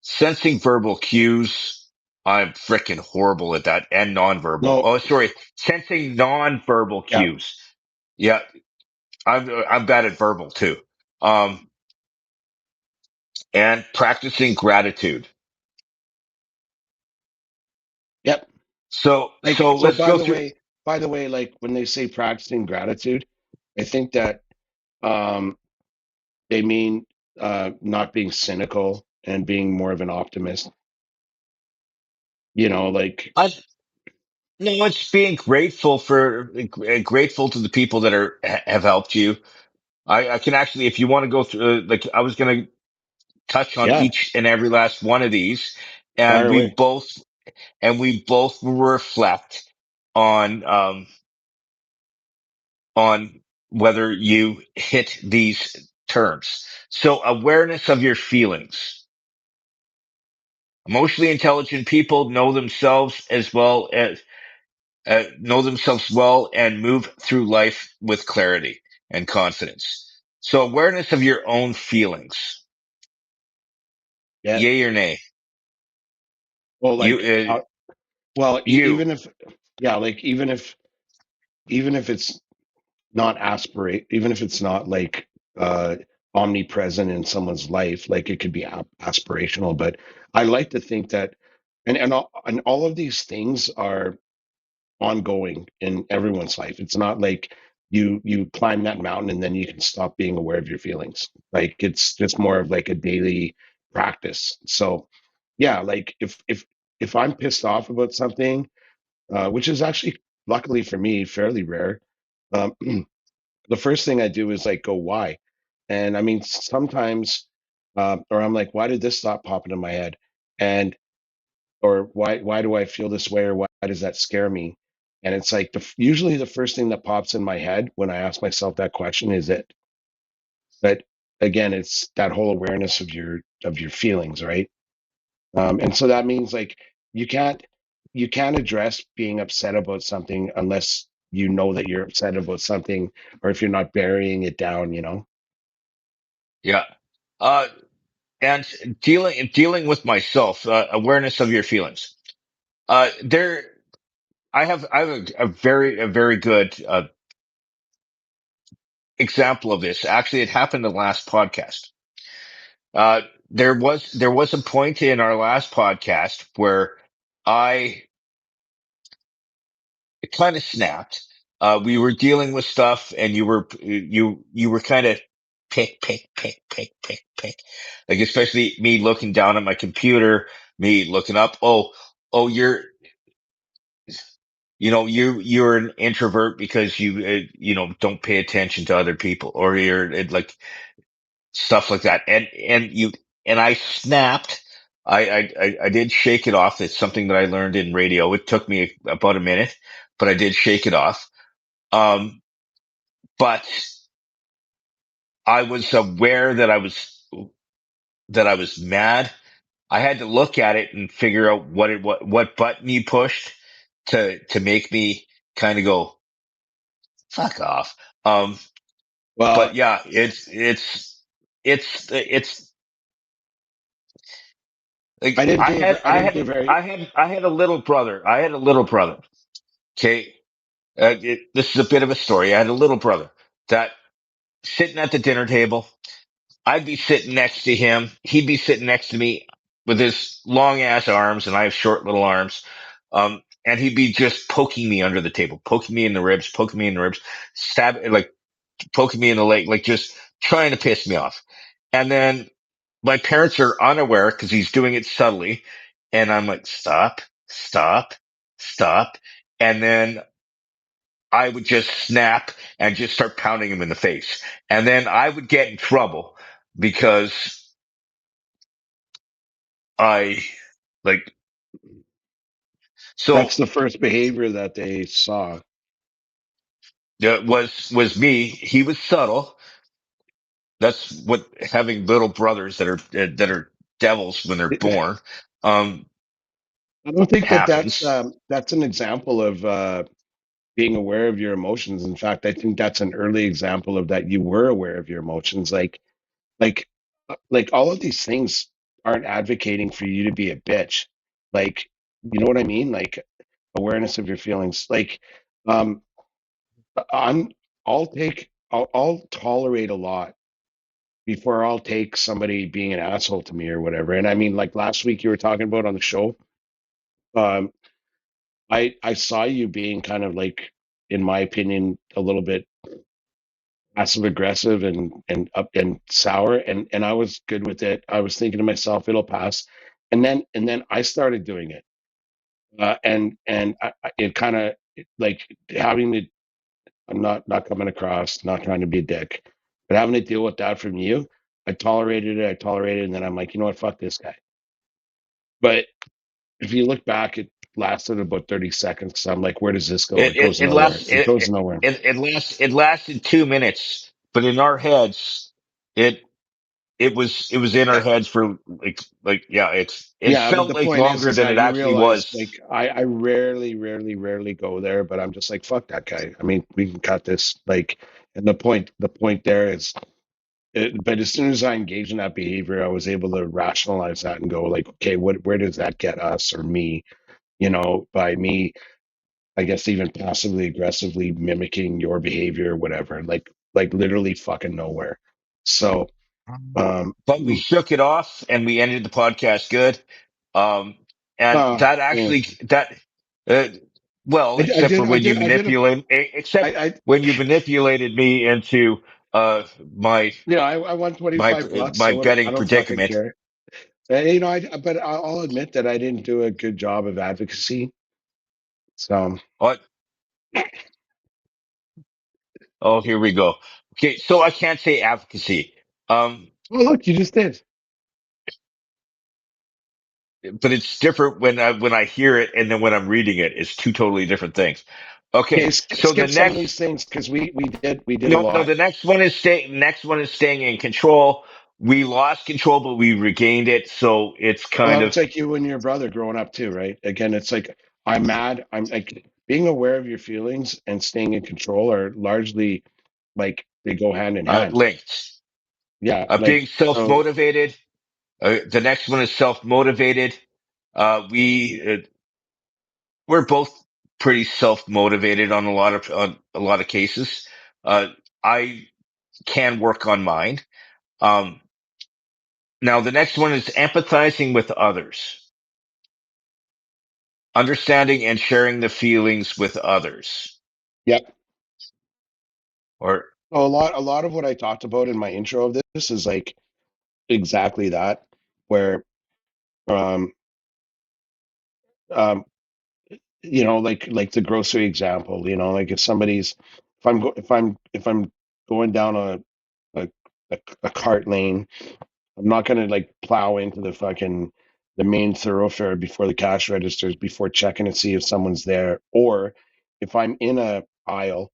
A: sensing verbal cues. I'm freaking horrible at that, and nonverbal.
B: no,
A: Oh, sorry, sensing nonverbal
B: yeah,
A: cues. Yeah, I'm bad at verbal too. Um, and practicing gratitude.
B: yep. Like,
A: So
B: so
A: let's go through.
B: by the way, like when they say practicing gratitude, I think that um they mean not being cynical and being more of an optimist. Like,
A: I no, it's being grateful grateful to the people that have helped you. I can actually, if you want to go through, like I was going to touch on
B: yeah,
A: each and every last one of these, and
B: fire away.
A: we both reflect on on whether you hit these terms. So awareness of your feelings. Emotionally intelligent people know themselves well and move through life with clarity and confidence. So awareness of your own feelings,
B: Yeah.
A: yay or nay?
B: Well,
A: You,
B: like, well,
A: you,
B: even if, yeah, like even if it's not aspirate, even if it's not like uh omnipresent in someone's life, like it could be aspirational. But I like to think that, and all of these things are ongoing in everyone's life. It's not like you climb that mountain and then you can stop being aware of your feelings. Like, it's just more of like a daily practice. So yeah, like if I'm pissed off about something, which is actually, luckily for me, fairly rare, um, the first thing I do is like go, why? And I mean, sometimes, or I'm like, why did this thought pop into my head? And or why do I feel this way, or why does that scare me? And it's like usually the first thing that pops in my head when I ask myself that question is it. But again, it's that whole awareness of your feelings, right? And so that means, like, you can't you can't address being upset about something unless you know that you're upset about something, or if you're not burying it down.
A: yeah. Uh, and dealing with myself, awareness of your feelings. There, I have a very good, example of this. Actually, it happened in the last podcast. Uh, there was a point in our last podcast where I it kind of snapped. We were dealing with stuff, and you were kind of pick, like especially me looking down at my computer, me looking up. Oh, you're an introvert because don't pay attention to other people, or you're like stuff like that. And I snapped. I did shake it off. It's something that I learned in radio. It took me about a minute, but I did shake it off. Um, but I was aware that I was mad. I had to look at it and figure out what button you pushed to make me kind of go, fuck off. Um, but
B: Well,
A: yeah, it's
B: I
A: like
B: didn't do a, I didn't do very.
A: I had a little brother. I had a little brother. Okay. This is a bit of a story. I had a little brother that sitting at the dinner table. I'd be sitting next to him. He'd be sitting next to me with his long ass arms, and I have short little arms. And he'd be just poking me under the table, poking me in the ribs, poking me in the ribs, like poking me in the leg, like just trying to piss me off. And then my parents are unaware because he's doing it subtly. And I'm like, stop, stop, stop. And then I would just snap and just start pounding him in the face. And then I would get in trouble because I like, so
B: That's the first behavior that they saw.
A: was me. He was subtle. That's what having little brothers that are devils when they're born, um,
B: I don't think that
A: happens.
B: that's an example of being aware of your emotions. In fact, I think that's an early example of that you were aware of your emotions. Like, like all of these things aren't advocating for you to be a bitch. Like, you know what I mean? Like awareness of your feelings. Like, um, I'm, I'll tolerate a lot before I'll take somebody being an asshole to me or whatever. And I mean, like last week you were talking about on the show, um, I saw you being kind of like, in my opinion, a little bit passive aggressive and up and sour, and I was good with it. I was thinking to myself, it'll pass, and then I started doing it, and it kind of like having to. I'm not coming across, not trying to be a dick, but having to deal with that from you, I tolerated it, and then I'm like, you know what, fuck this guy. But if you look back, it lasted about 30 seconds. So I'm like, where does this go? It goes
A: It
B: nowhere.
A: lasts
B: It goes nowhere.
A: it lasted 2 minutes, but in our heads, it it was in our
B: Yeah.
A: heads for yeah, it
B: Yeah, but
A: felt
B: the
A: like
B: point
A: longer
B: is
A: than
B: that
A: it
B: you
A: actually
B: realize,
A: was.
B: like, I rarely go there, but I'm just like, fuck that guy. I mean, we can cut this. Like, and the point there is, but as soon as I engage in that behavior, I was able to rationalize that and go, like, okay, where does that get us or me? By me, I guess even passively aggressively mimicking your behavior, or whatever, like literally fucking nowhere. So, um,
A: But we shook it off and we ended the podcast good. Um, and that
B: yeah.
A: actually uh, well,
B: I
A: except for
B: did, I
A: when you
B: did, I did.
A: except
B: I
A: when you manipulated me into uh my
B: I won 25 bucks,
A: my
B: so what, I
A: betting
B: don't fucking
A: predicament.
B: care. But I'll admit that I didn't do a good job of advocacy. So,
A: What? Oh, here we go. Okay, so I can't say advocacy. Um,
B: oh look, you just did.
A: but it's different when I hear it and then when I'm reading it, it's two totally different things. Okay,
B: Okay,
A: so the
B: skip some of these
A: next
B: things because we did a
A: no,
B: lot.
A: the next one is staying in control. We lost control, but we regained it. So it's
B: Well,
A: kind
B: that
A: of
B: was like you and your brother growing up too, right? Again, it's like I'm mad. I'm like being aware of your feelings and staying in control are largely like they go hand in hand.
A: linked.
B: Yeah,
A: Being
B: like
A: self
B: so.
A: motivated. The next one is self motivated. We we're both pretty self motivated on a lot of cases. I can work on mine. Um, Now the next one is empathizing with others, understanding and sharing the feelings with others.
B: Yeah.
A: Or
B: So a lot of what I talked about in my intro of this is like exactly that, where um, um, like the grocery example, like if I'm going down a, a cart lane, I'm not gonna like plow into the main thoroughfare before the cash registers before checking to see if someone's there. Or if I'm in a aisle,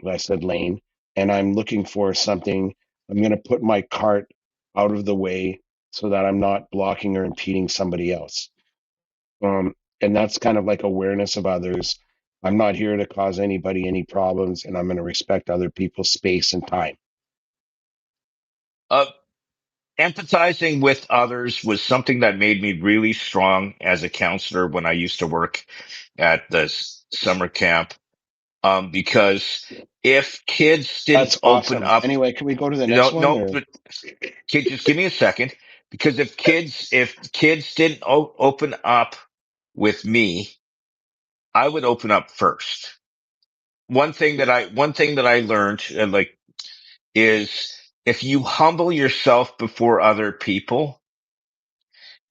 B: I said lane, and I'm looking for something, I'm gonna put my cart out of the way so that I'm not blocking or impeding somebody else. And that's kind of like awareness of others. I'm not here to cause anybody any problems, and I'm going to respect other people's space and time.
A: Uh, Empathizing with others was something that made me really strong as a counselor when I used to work at the summer camp. Because if kids didn't
B: That's
A: open
B: awesome.
A: up,
B: Anyway, can we go to the next
A: no,
B: one?
A: no,
B: Or
A: but kid, just give me a second. Because if kids didn't open up with me, I would open up first. One thing that I learned, like, is if you humble yourself before other people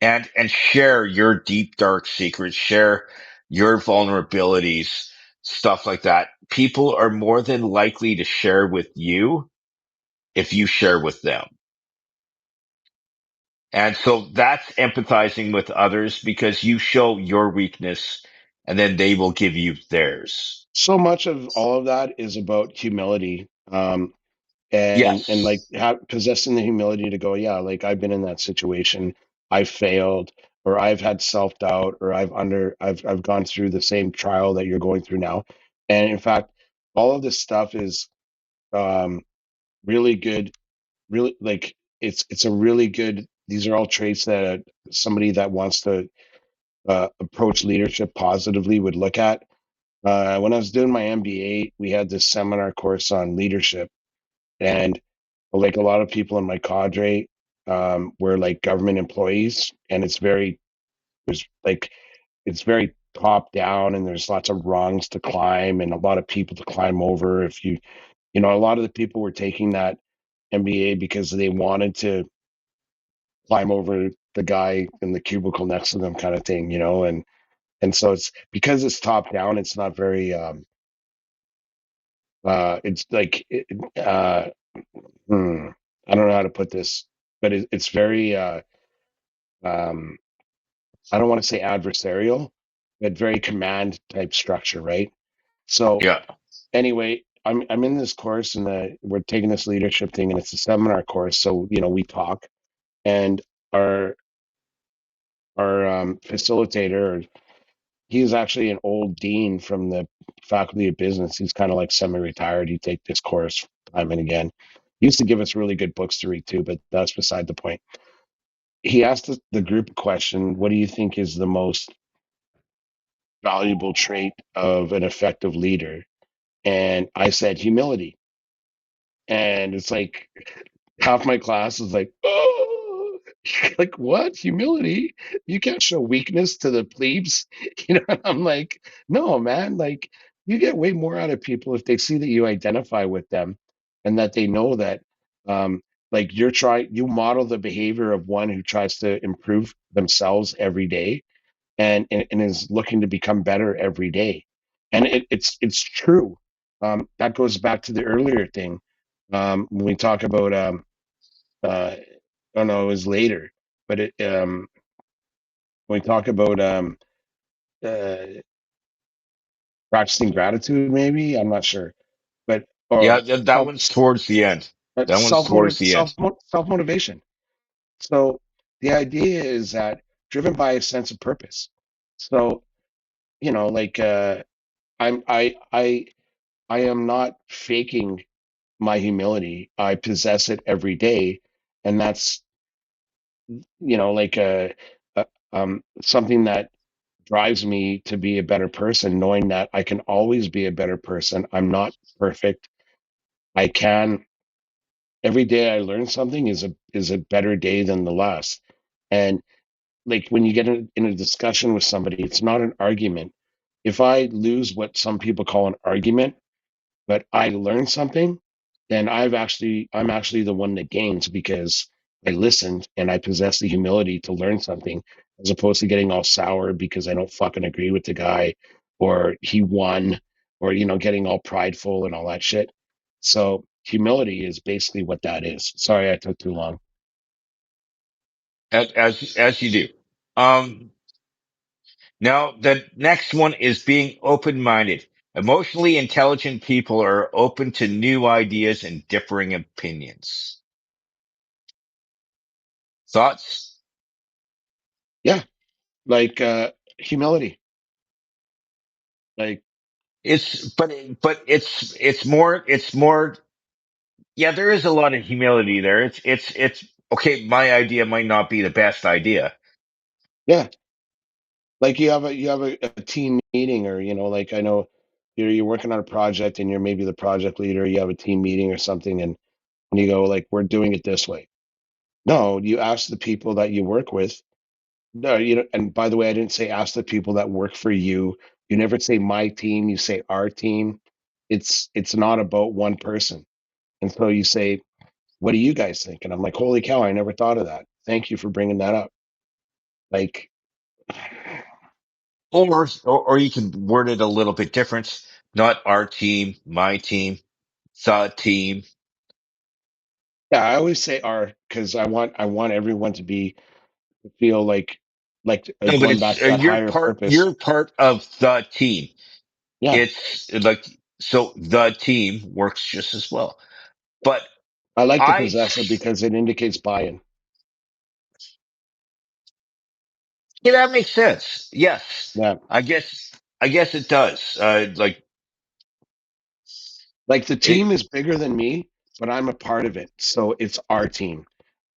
A: and share your deep dark secrets, share your vulnerabilities, stuff like that, people are more than likely to share with you if you share with them. And so that's empathizing with others because you show your weakness and then they will give you theirs.
B: so much of all of that is about humility, and like
A: Yes.
B: possessing the humility to go, yeah, like I've been in that situation, I failed, or I've had self doubt, or I've gone through the same trial that you're going through now, and in fact, all of this stuff is um, really good. Really, like it's a really good. These are all traits that somebody that wants to approach leadership positively would look at. When I was doing my MBA, we had this seminar course on leadership, and like a lot of people in my cadre were like government employees, and there's like it's very top down, and there's lots of rungs to climb and a lot of people to climb over. If a lot of the people were taking that MBA because they wanted to climb over the guy in the cubicle next to them, kind of thing, and so it's because it's top down, it's not very it's like hmm, I don't know how to put this, but it's very um I don't want to say adversarial, but very command type structure, right? So
A: Yeah.
B: anyway, I'm in this course, and we're taking this leadership thing, and it's a seminar course, so we talk, and our facilitator, he's actually an old dean from the faculty of business. He's kind of like semi-retired. He take this course time and again. He used to give us really good books to read too, but that's beside the point. He asked the group a question: what do you think is the most valuable trait of an effective leader? And I said humility. And it's like half my class is like, oh, like what? Humility? You can't show weakness to the plebes. And I'm like, no, man, like you get way more out of people if they see that you identify with them and that they know that um like you model the behavior of one who tries to improve themselves every day, and is looking to become better every day. And it's true. That goes back to the earlier thing. When we talk about I don't know, it was later, but when we talk about uh, practicing gratitude, maybe I'm not sure, but
A: Yeah.
B: or
A: That one's towards the end. That one's towards the end.
B: self motivation. So the idea is that driven by a sense of purpose. So like I'm I am not faking my humility. I possess it every day, and that's like a something that drives me to be a better person, knowing that I can always be a better person. I'm not perfect. I can every day I learn something is a better day than the last. And like when you get in a discussion with somebody, it's not an argument. If I lose what some people call an argument, but I learned something, then I'm actually the one that gains because I listened and I possess the humility to learn something, as opposed to getting all sour because I don't fucking agree with the guy, or he won, or getting all prideful and all that shit. So humility is basically what that is. Sorry, I took too long.
A: as you do. Um, Now, the next one is being open-minded. Emotionally intelligent people are open to new ideas and differing opinions. Thoughts?
B: Yeah, like humility. Like,
A: But it's more, yeah, there is a lot of humility there. It's okay. My idea might not be the best idea.
B: yeah, like you have a team meeting, or like, I know you're working on a project and you're maybe the project leader. You have a team meeting or something, and you go like, we're doing it this way. No, you ask the people that you work with. No, and by the way, I didn't say ask the people that work for you. You never say my team, you say our team. It's not about one person. And so you say, what do you guys think? And I'm like, holy cow, I never thought of that. Thank you for bringing that up. Like,
A: Or you can word it a little bit different. Not our team, my team, the team.
B: yeah, I always say our, because I want everyone to be feel like
A: No, but
B: going
A: it's
B: back to that
A: you're
B: higher
A: part.
B: purpose.
A: You're part of the team.
B: Yeah,
A: It's like so the team works just as well. But
B: I like the
A: I,
B: possessive because it indicates buy-in.
A: yeah, that makes sense. Yes,
B: Yeah.
A: I guess I guess it does. Like
B: Like the
A: it,
B: team is bigger than me, but I'm a part of it. So it's our team.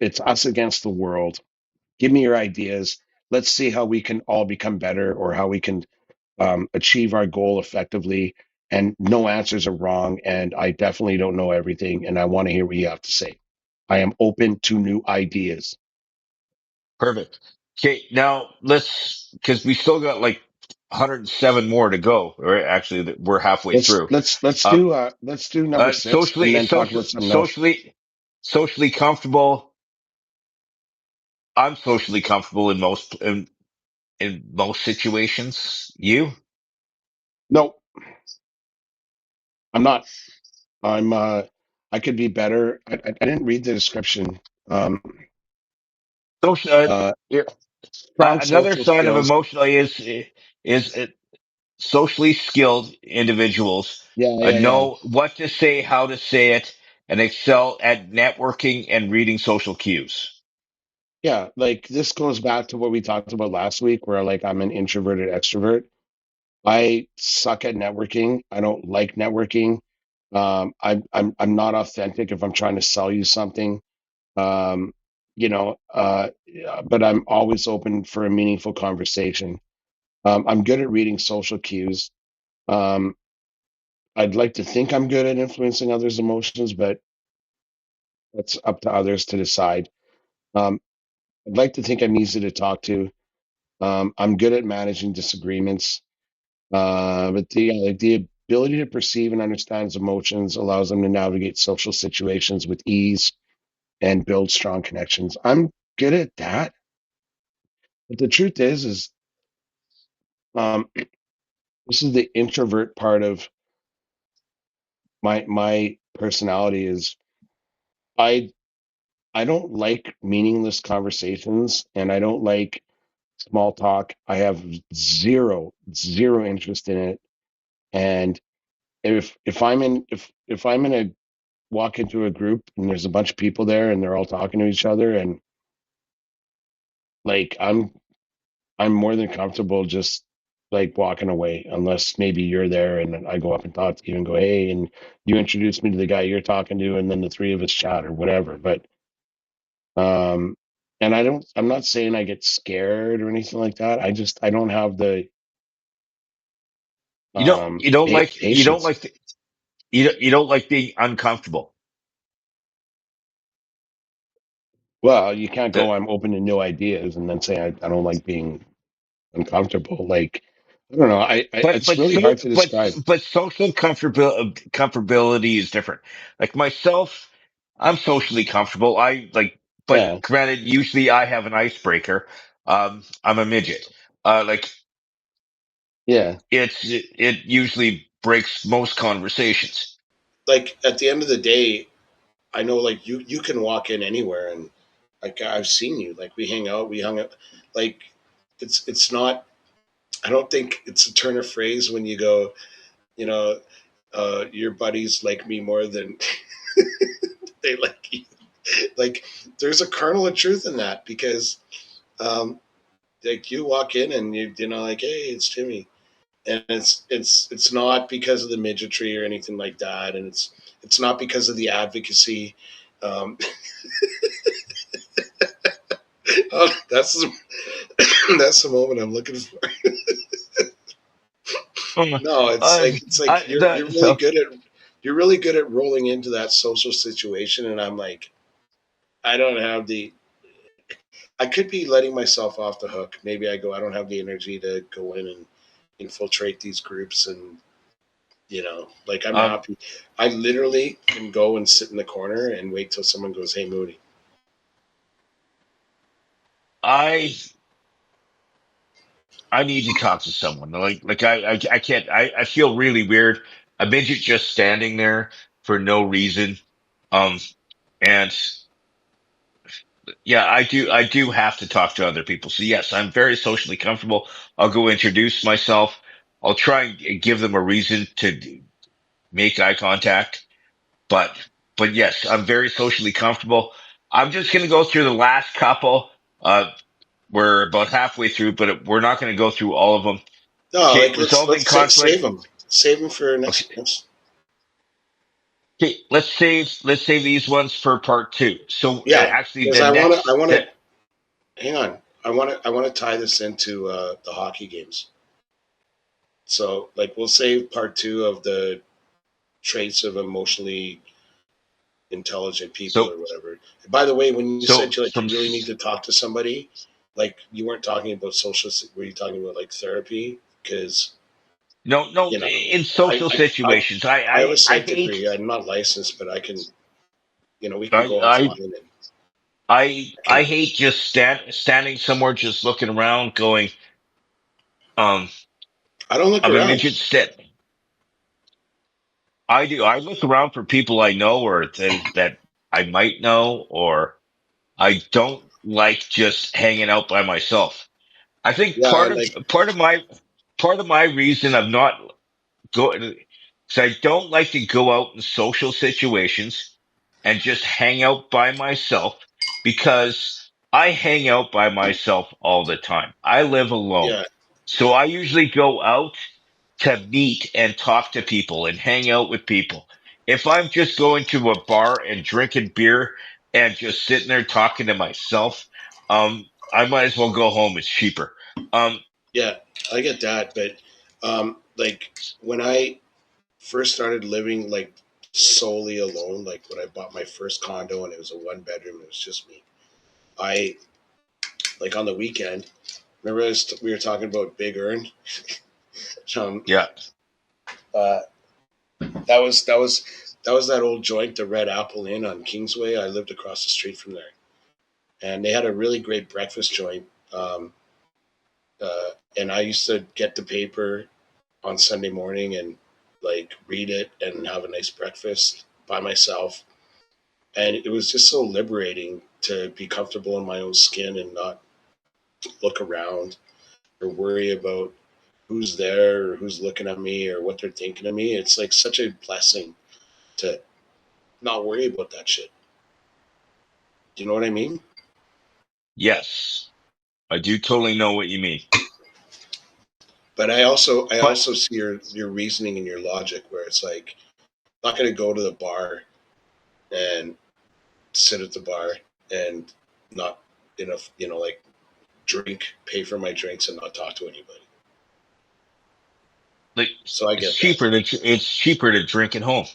B: It's us against the world. Give me your ideas. Let's see how we can all become better, or how we can achieve our goal effectively. And no answers are wrong. And I definitely don't know everything. And I want to hear what you have to say. I am open to new ideas.
A: perfect. Okay, now let's because we still got like 107 more to go. Or actually, we're halfway
B: Let's
A: through.
B: let's let's
A: Uh,
B: do number 6 and
A: socially,
B: then talk about something else.
A: socially comfortable. I'm socially comfortable in most situations. You?
B: No, I'm not. I'm I could be better. I didn't read the description. Um,
A: Social,
B: uh,
A: yeah,
B: strong
A: another
B: social
A: sign of
B: skills.
A: emotional is socially skilled individuals
B: Yeah, yeah, yeah.
A: know what to say, how to say it, and excel at networking and reading social cues.
B: Yeah, like this goes back to what we talked about last week, where like I'm an introverted extrovert. I suck at networking. I don't like networking. I'm not authentic if I'm trying to sell you something. Um, yeah, but I'm always open for a meaningful conversation. I'm good at reading social cues. Um, I'd like to think I'm good at influencing others' emotions, but that's up to others to decide. Um, I'd like to think I'm easy to talk to. I'm good at managing disagreements, but the ability to perceive and understand his emotions allows them to navigate social situations with ease and build strong connections. I'm good at that, but the truth is um, this is the introvert part of my personality. Is I I don't like meaningless conversations, and I don't like small talk. I have zero interest in it, and if I'm in a walk into a group and there's a bunch of people there and they're all talking to each other, and like I'm more than comfortable just like walking away, unless maybe you're there and I go up and talk to you and go, hey, and you introduce me to the guy you're talking to, and then the three of us chat or whatever. But um and I'm not saying I get scared or anything like that. I don't have the
A: You don't
B: patience.
A: like you don't like being uncomfortable.
B: Well, you can't
A: That
B: go, I'm open to new ideas, and then say I don't like being uncomfortable. Like, I don't know. It's really hard to describe.
A: but social comfortability is different. Like myself, I'm socially comfortable. I like, but
B: Yeah.
A: granted, usually I have an icebreaker. I'm a midget. Like
C: Yeah.
A: it usually breaks most conversations.
D: Like at the end of the day, I know like you can walk in anywhere and like I've seen you. Like we hang out, we hung out. Like it's not. I don't think it's a turn of phrase when you go, you know, your buddies like me more than they like you. Like there's a kernel of truth in that because um, like you walk in and you know like hey it's Timmy and it's not because of the midgetry or anything like that and it's not because of the advocacy. Um, oh, that's the moment I'm looking for.
A: Um,
D: No, it's like you're really
A: so
D: good at rolling into that social situation and I'm like I don't have the I could be letting myself off the hook. Maybe I don't have the energy to go in and infiltrate these groups and like I'm
A: um,
D: happy. I literally can go and sit in the corner and wait till someone goes, "Hey, Moody."
A: I I need to talk to someone. Like I can't. I feel really weird. A midget just standing there for no reason. Um, and yeah, I do have to talk to other people. So yes, I'm very socially comfortable. I'll go introduce myself. I'll try and give them a reason to make eye contact. But yes, I'm very socially comfortable. I'm just gonna go through the last couple. We're about halfway through, but we're not going to go through all of them.
D: No,
A: Okay,
D: like
A: resolving
D: save
A: conflict.
D: them, for
A: Okay,
D: next.
A: okay, let's save these ones for part two. So
D: Yeah,
A: actually,
D: because
A: the
D: I
A: next
D: want to
A: that
D: hang on. I want to tie this into the hockey games. So like we'll save part two of the traits of emotionally intelligent people
A: so
D: or whatever. By the way, when you
A: so
D: said you like
A: from
D: you really need to talk to somebody, like you weren't talking about social. Were you talking about like therapy? Because
A: no,
D: you know,
A: in social situations,
D: I have a
A: I
D: psych
A: hate
D: degree. I'm not licensed, but I can. We can
A: I
D: go
A: I
D: offline and
A: I
D: connect.
A: hate just standing somewhere, just looking around, going, um,
D: I don't look
A: I'm a
D: around.
A: midget. I do. I look around for people I know or that I might know, or I don't like just hanging out by myself. I think
D: Yeah, like
A: part of my reason of not going, because I don't like to go out in social situations and just hang out by myself because I hang out by myself all the time. I live alone.
D: yeah,
A: So I usually go out to meet and talk to people and hang out with people. If I'm just going to a bar and drinking beer and just sitting there talking to myself, I might as well go home. It's cheaper. Um,
D: yeah, I get that, but like when I first started living like solely alone, like when I bought my first condo and it was a one bedroom, it was just me. I like on the weekend. Remember, we were talking about Big Earn. Um,
A: yeah,
D: uh, that was that old joint, the Red Apple Inn on Kingsway. I lived across the street from there, and they had a really great breakfast joint. Um, and I used to get the paper on Sunday morning and like read it and have a nice breakfast by myself. And it was just so liberating to be comfortable in my own skin and not look around or worry about who's there or who's looking at me or what they're thinking of me. It's like such a blessing to not worry about that shit. Do you know what I mean?
A: yes, I do totally know what you mean.
D: But I also
A: But
D: see your reasoning and your logic where it's like I'm not going to go to the bar and sit at the bar and not like drink, pay for my drinks and not talk to anybody.
A: like,
D: So I
A: it's
D: get that.
A: cheaper to drink at home.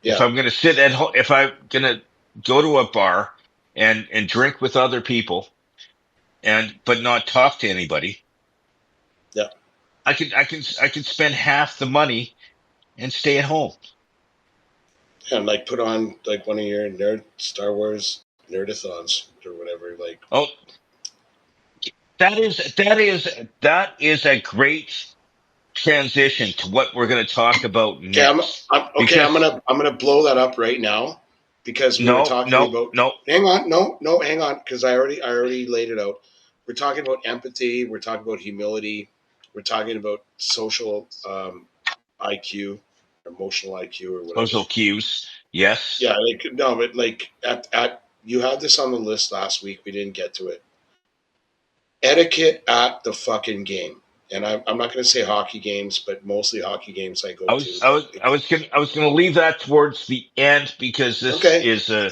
A: If
D: Yeah,
A: I'm gonna sit at home, if I'm gonna go to a bar and drink with other people but not talk to anybody,
D: yeah.
A: I can spend half the money and stay at home.
D: And like put on like one of your nerd Star Wars nerdathons or whatever. Like
A: Oh, that is a great. transition to what we're going to talk about
D: Okay,
A: next.
D: I'm okay.
A: Because
D: I'm gonna blow that up right now because we were
A: no,
D: talking
A: no,
D: about.
A: no.
D: Hang on, no, hang on, because I already laid it out. We're talking about empathy. We're talking about humility. We're talking about social IQ, emotional IQ, or whatever.
A: Social cues. Yes.
D: Yeah, like no, but like at you had this on the list last week. We didn't get to it. Etiquette at the fucking game. And I'm not going to say hockey games, but mostly hockey games I go
A: I
D: to.
A: was, I
D: But
A: was, I was I was gonna leave that towards the end because this
D: okay,
A: is a,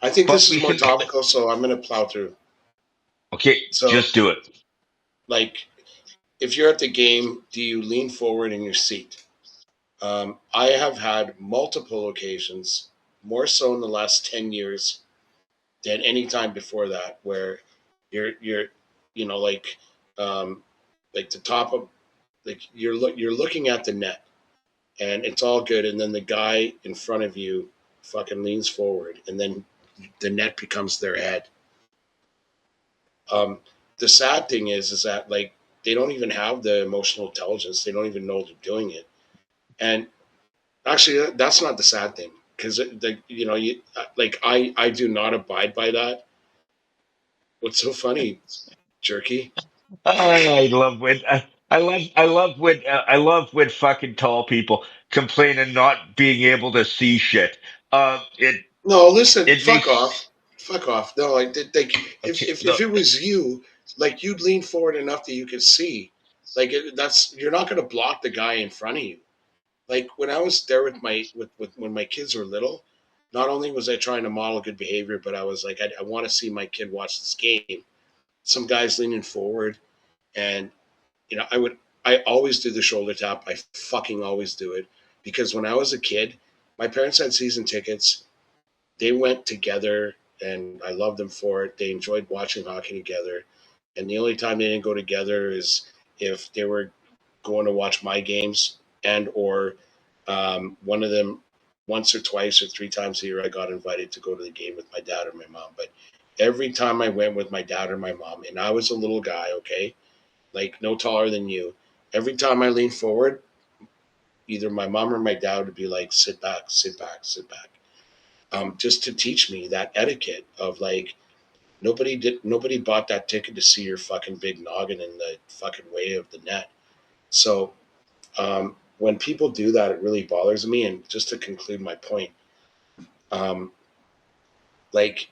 D: I think
A: but
D: this is
A: we
D: more
A: can,
D: topical, so I'm going to plow through.
A: okay,
D: So,
A: just do it.
D: like, if you're at the game, do you lean forward in your seat? I have had multiple occasions, more so in the last 10 years than any time before that, where you're, you know, um, like the top of, like you're looking at the net, and it's all good, and then the guy in front of you fucking leans forward, and then the net becomes their head. Um, the sad thing is that like they don't even have the emotional intelligence. They don't even know they're doing it. And actually, that's not the sad thing because the you know you like I do not abide by that. What's so funny, Jerky?
A: I love when, I love when fucking tall people complain and not being able to see shit. It,
D: No, listen,
A: it
D: fuck off,
A: makes,
D: fuck off. No, like
A: okay,
D: if
A: no,
D: it was you, like you'd lean forward enough that you could see. Like that's you're not going to block the guy in front of you. Like when I was there with with when my kids were little, not only was I trying to model good behavior, but I was like, I want to see my kid watch this game. Some guys leaning forward, and I always do the shoulder tap. I fucking always do it because when I was a kid, my parents had season tickets. They went together, and I loved them for it. They enjoyed watching hockey together, and the only time they didn't go together is if they were going to watch my games, and or one of them once or twice or three times a year I got invited to go to the game with my dad or my mom. But every time I went with my dad or my mom, and I was a little guy, okay, like no taller than you, every time I leaned forward, either my mom or my dad would be like, sit back, sit back, sit back. Just to teach me that etiquette of like nobody bought that ticket to see your fucking big noggin in the fucking way of the net. So when people do that, it really bothers me. And just to conclude my point, um, like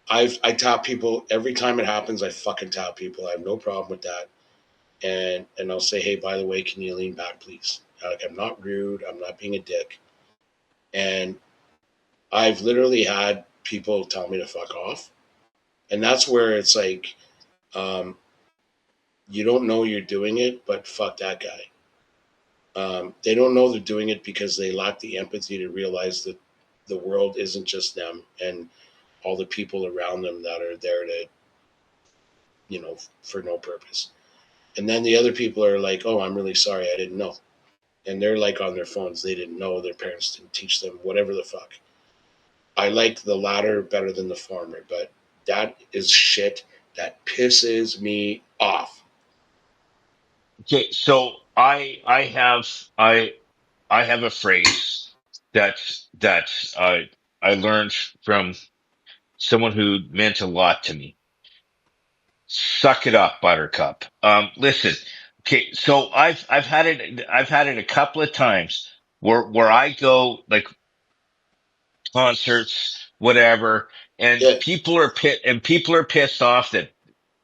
D: I tap people every time it happens. I fucking tap people. I have no problem with that. And I'll say, hey, by the way, can you lean back, please? Like I'm not rude. I'm not being a dick. And I've literally had people tell me to fuck off, and that's where it's like, um, you don't know you're doing it, but fuck that guy. They don't know they're doing it because they lack the empathy to realize that the world isn't just them and all the people around them that are there to, for no purpose. And then the other people are like, oh, I'm really sorry, I didn't know. And they're like on their phones, they didn't know, their parents didn't teach them, whatever the fuck. I like the latter better than the former, but that is shit that pisses me off.
A: okay, so I have a phrase that I learned from someone who meant a lot to me. Suck it up, Buttercup. Listen, okay, so I've had it a couple of times where I go like concerts, whatever, and
D: Yeah,
A: people are pissed off that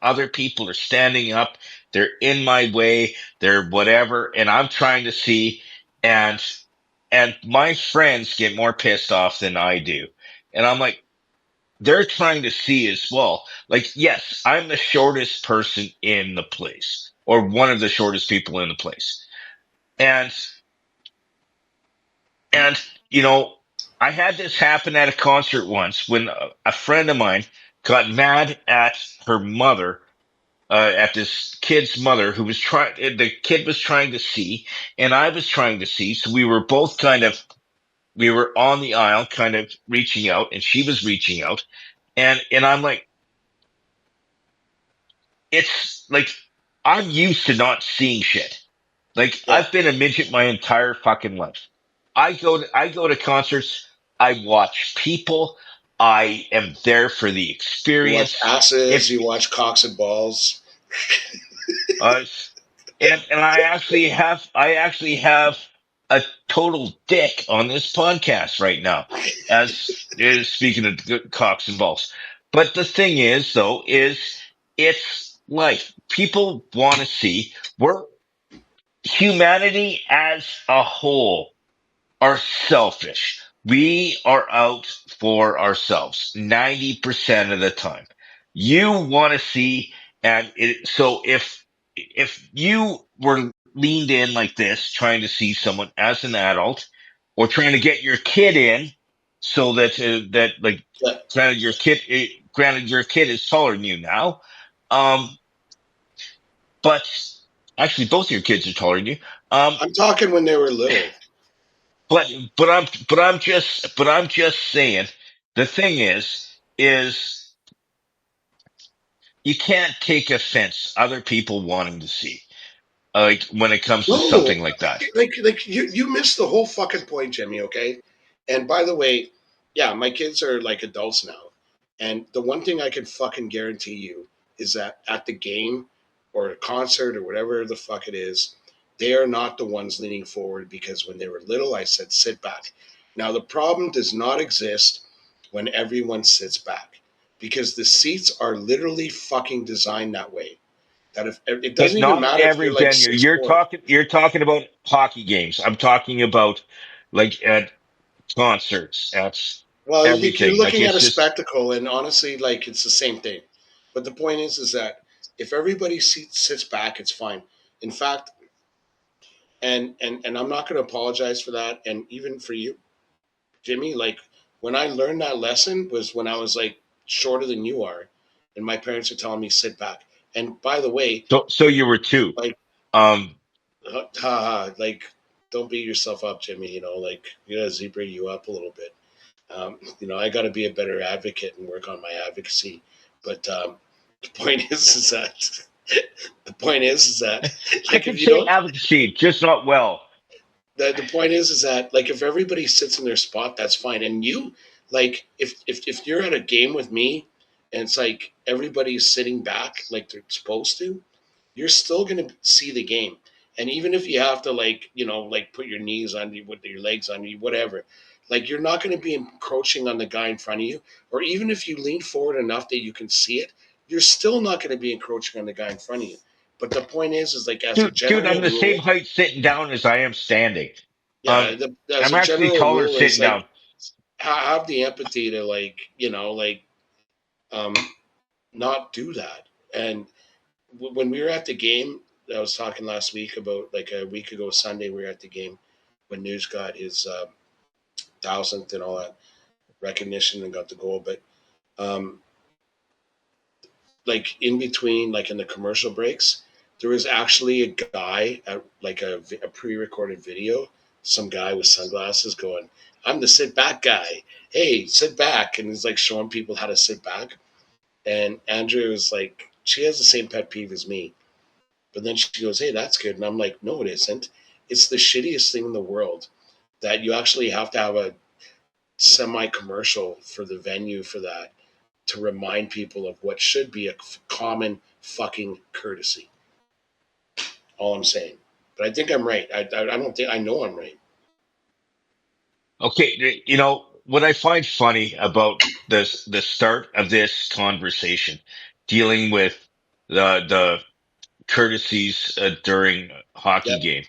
A: other people are standing up, they're in my way, they're whatever, and I'm trying to see, and my friends get more pissed off than I do. And I'm like, they're trying to see as well. Like, yes, I'm the shortest person in the place, or one of the shortest people in the place. And, and, you know, I had this happen at a concert once when a friend of mine got mad at her mother, at this kid's mother who was trying, the kid was trying to see, and I was trying to see. So we were both we were on the aisle, kind of reaching out, and she was reaching out. And I'm like, it's like I'm used to not seeing shit. Like
D: Yeah.
A: I've been a midget my entire fucking life. I go to concerts. I watch people. I am there for the
D: You watch
A: experience.
D: asses,
A: If
D: you watch cocks and balls.
A: uh, and I actually have a total dick on this podcast right now, as is speaking of cocks and balls. But the thing is, though, is it's life. People want to see we're humanity as a whole are selfish. We are out for ourselves 90% of the time. You want to see, and so if you were leaned in like this, trying to see someone as an adult, or trying to get your kid in, so that like
D: Yeah.
A: granted your kid is taller than you now, um, but actually both your kids are taller than you. Um,
D: I'm talking when they were little.
A: But I'm just saying the thing is you can't take offense other people wanting to see like when it comes to
D: No,
A: something like that.
D: like you missed the whole fucking point, Jimmy. Okay, and by the way, yeah, my kids are like adults now, and the one thing I can fucking guarantee you is that at the game or a concert or whatever the fuck it is, they are not the ones leaning forward because when they were little, I said sit back. Now the problem does not exist when everyone sits back because the seats are literally fucking designed that way. That if it
A: But
D: doesn't even
A: not in
D: matter if
A: every
D: you're like
A: venue.
D: six
A: You're
D: four.
A: talking about hockey games. I'm talking about like at concerts. That's
D: Well, you're
A: everything. Like
D: looking at
A: it's
D: a
A: just
D: spectacle, and honestly, like it's the same thing. But the point is that if everybody sits back, it's fine. In fact, and I'm not going to apologize for that, and even for you, Jimmy. Like when I learned that lesson was when I was like shorter than you are, and my parents are telling me sit back. And by the way,
A: so you were two.
D: like
A: Um
D: like don't beat yourself up, Jimmy. You know, like you gotta zebra you up a little bit. I got to be a better advocate and work on my advocacy. But the point is that the point is that
A: I
D: like if
A: could
D: you
A: say
D: don't,
A: advocacy, just not well.
D: the point is that like if everybody sits in their spot, that's fine. And you like if you're at a game with me, and it's like everybody's sitting back like they're supposed to, you're still going to see the game. And even if you have to like put your knees on you with your legs on you, whatever, like you're not going to be encroaching on the guy in front of you. Or even if you lean forward enough that you can see it, you're still not going to be encroaching on the guy in front of you. But the point is like as a
A: Dude, I'm
D: general
A: the same
D: rule,
A: height sitting down as I am standing.
D: yeah, as
A: I'm
D: a
A: actually
D: general
A: taller
D: rule is
A: sitting
D: like
A: down.
D: have the empathy to um, not do that. And when we were at the game, I was talking last week about like a week ago Sunday. We were at the game when News got his thousandth and all that recognition and got the goal. But um, like in between, like in the commercial breaks, there was actually a guy at like a pre-recorded video. Some guy with sunglasses going, "I'm the sit back guy. Hey, sit back," and he's like showing people how to sit back. And Andrew was like, she has the same pet peeve as me. But then she goes, "Hey, that's good." And I'm like, "No, it isn't. It's the shittiest thing in the world that you actually have to have a semi commercial for the venue for that to remind people of what should be a common fucking courtesy." All I'm saying. But I think I'm right. I don't think I know I'm right.
A: Okay, what I find funny about the start of this conversation, dealing with the courtesies during hockey
D: Yep.
A: game,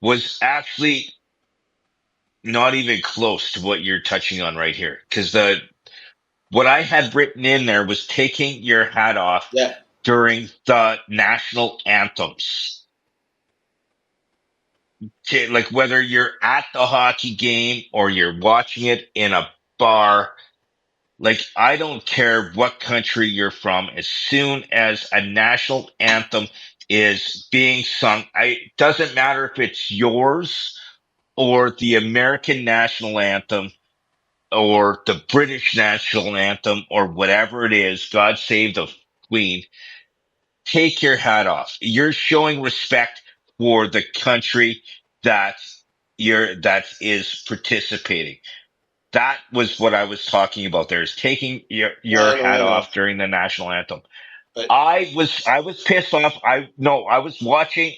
A: was actually not even close to what you're touching on right here. Because the what I had written in there was taking your hat off
D: Yeah.
A: during the national anthems. Okay, like whether you're at the hockey game or you're watching it in a bar, like I don't care what country you're from, as soon as a national anthem is being sung, it doesn't matter if it's yours or the American national anthem or the British national anthem or whatever it is, God Save the Queen, take your hat off. You're showing respect for the country that that is participating. That was what I was talking about there, is taking
D: Yeah,
A: your
D: I
A: hat
D: know.
A: off during the national anthem.
D: But
A: I was pissed off. I was watching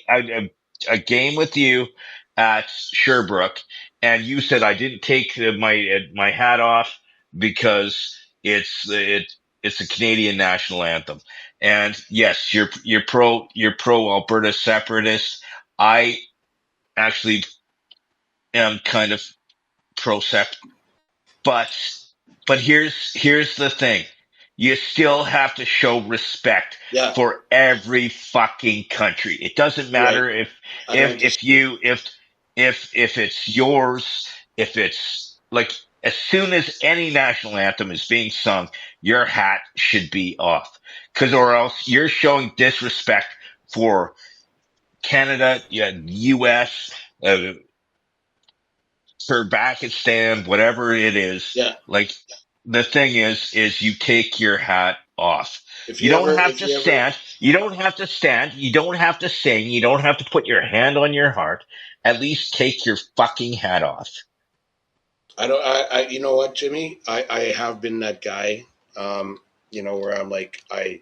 A: a game with you at Sherbrooke, and you said I didn't take my hat off because it's a Canadian national anthem. And yes, you're pro Alberta separatist. I actually am kind of pro sep, but here's the thing. You still have to show respect
D: yeah,
A: for every fucking country. It doesn't
D: you're right.
A: matter
D: I don't disagree.
A: if it's yours, if it's like, as soon as any national anthem is being sung, your hat should be off. Cause or else you're showing disrespect for Canada, yeah, US, Pakistan, whatever it is.
D: Yeah.
A: Like, the thing is you take your hat off.
D: If
A: You
D: you
A: don't
D: ever,
A: have
D: if
A: to
D: you ever,
A: stand. You don't have to stand. You don't have to sing. You don't have to put your hand on your heart. At least take your fucking hat off.
D: I don't, you know what, Jimmy? I have been that guy, where I'm like, I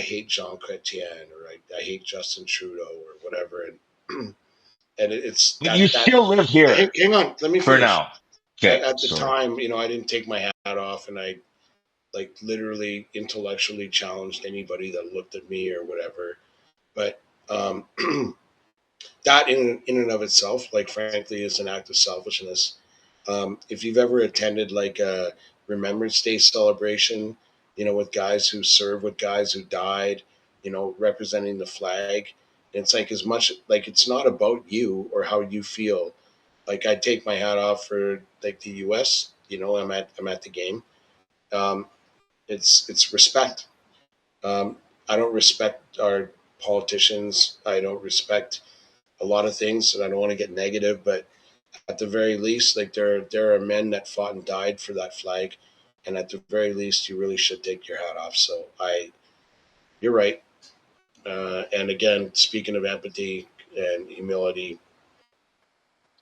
D: hate Jean Chrétien, or I hate Justin Trudeau or whatever. And, and it's
A: But you
D: that,
A: still live
D: hang,
A: here
D: hang on, let me
A: for
D: finish.
A: now. Okay,
D: At the
A: sorry.
D: time, I didn't take my hat off, and I like literally intellectually challenged anybody that looked at me or whatever. But um, that in and of itself, like frankly, is an act of selfishness. If you've ever attended like a Remembrance Day celebration, with guys who served, with guys who died, representing the flag, it's like, as much like, it's not about you or how you feel. Like, I take my hat off for like the U.S. I'm at the game. Um, it's respect. Um, I don't respect our politicians. I don't respect a lot of things, and I don't want to get negative, but at the very least, like, there are men that fought and died for that flag, and at the very least, you really should take your hat off. So you're right. And again, speaking of empathy and humility,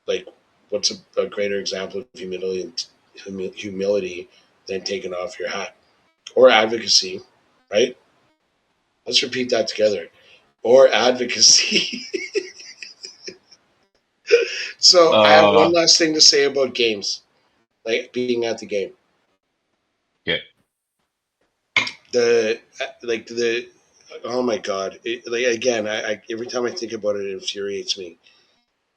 D: like, what's a greater example of humility than taking off your hat, or advocacy, right? Let's repeat that together. Or advocacy. So I have one
A: Uh,
D: last thing to say about games, like being at the game.
A: okay.
D: The oh my god! Like, again, every time I think about it, it infuriates me.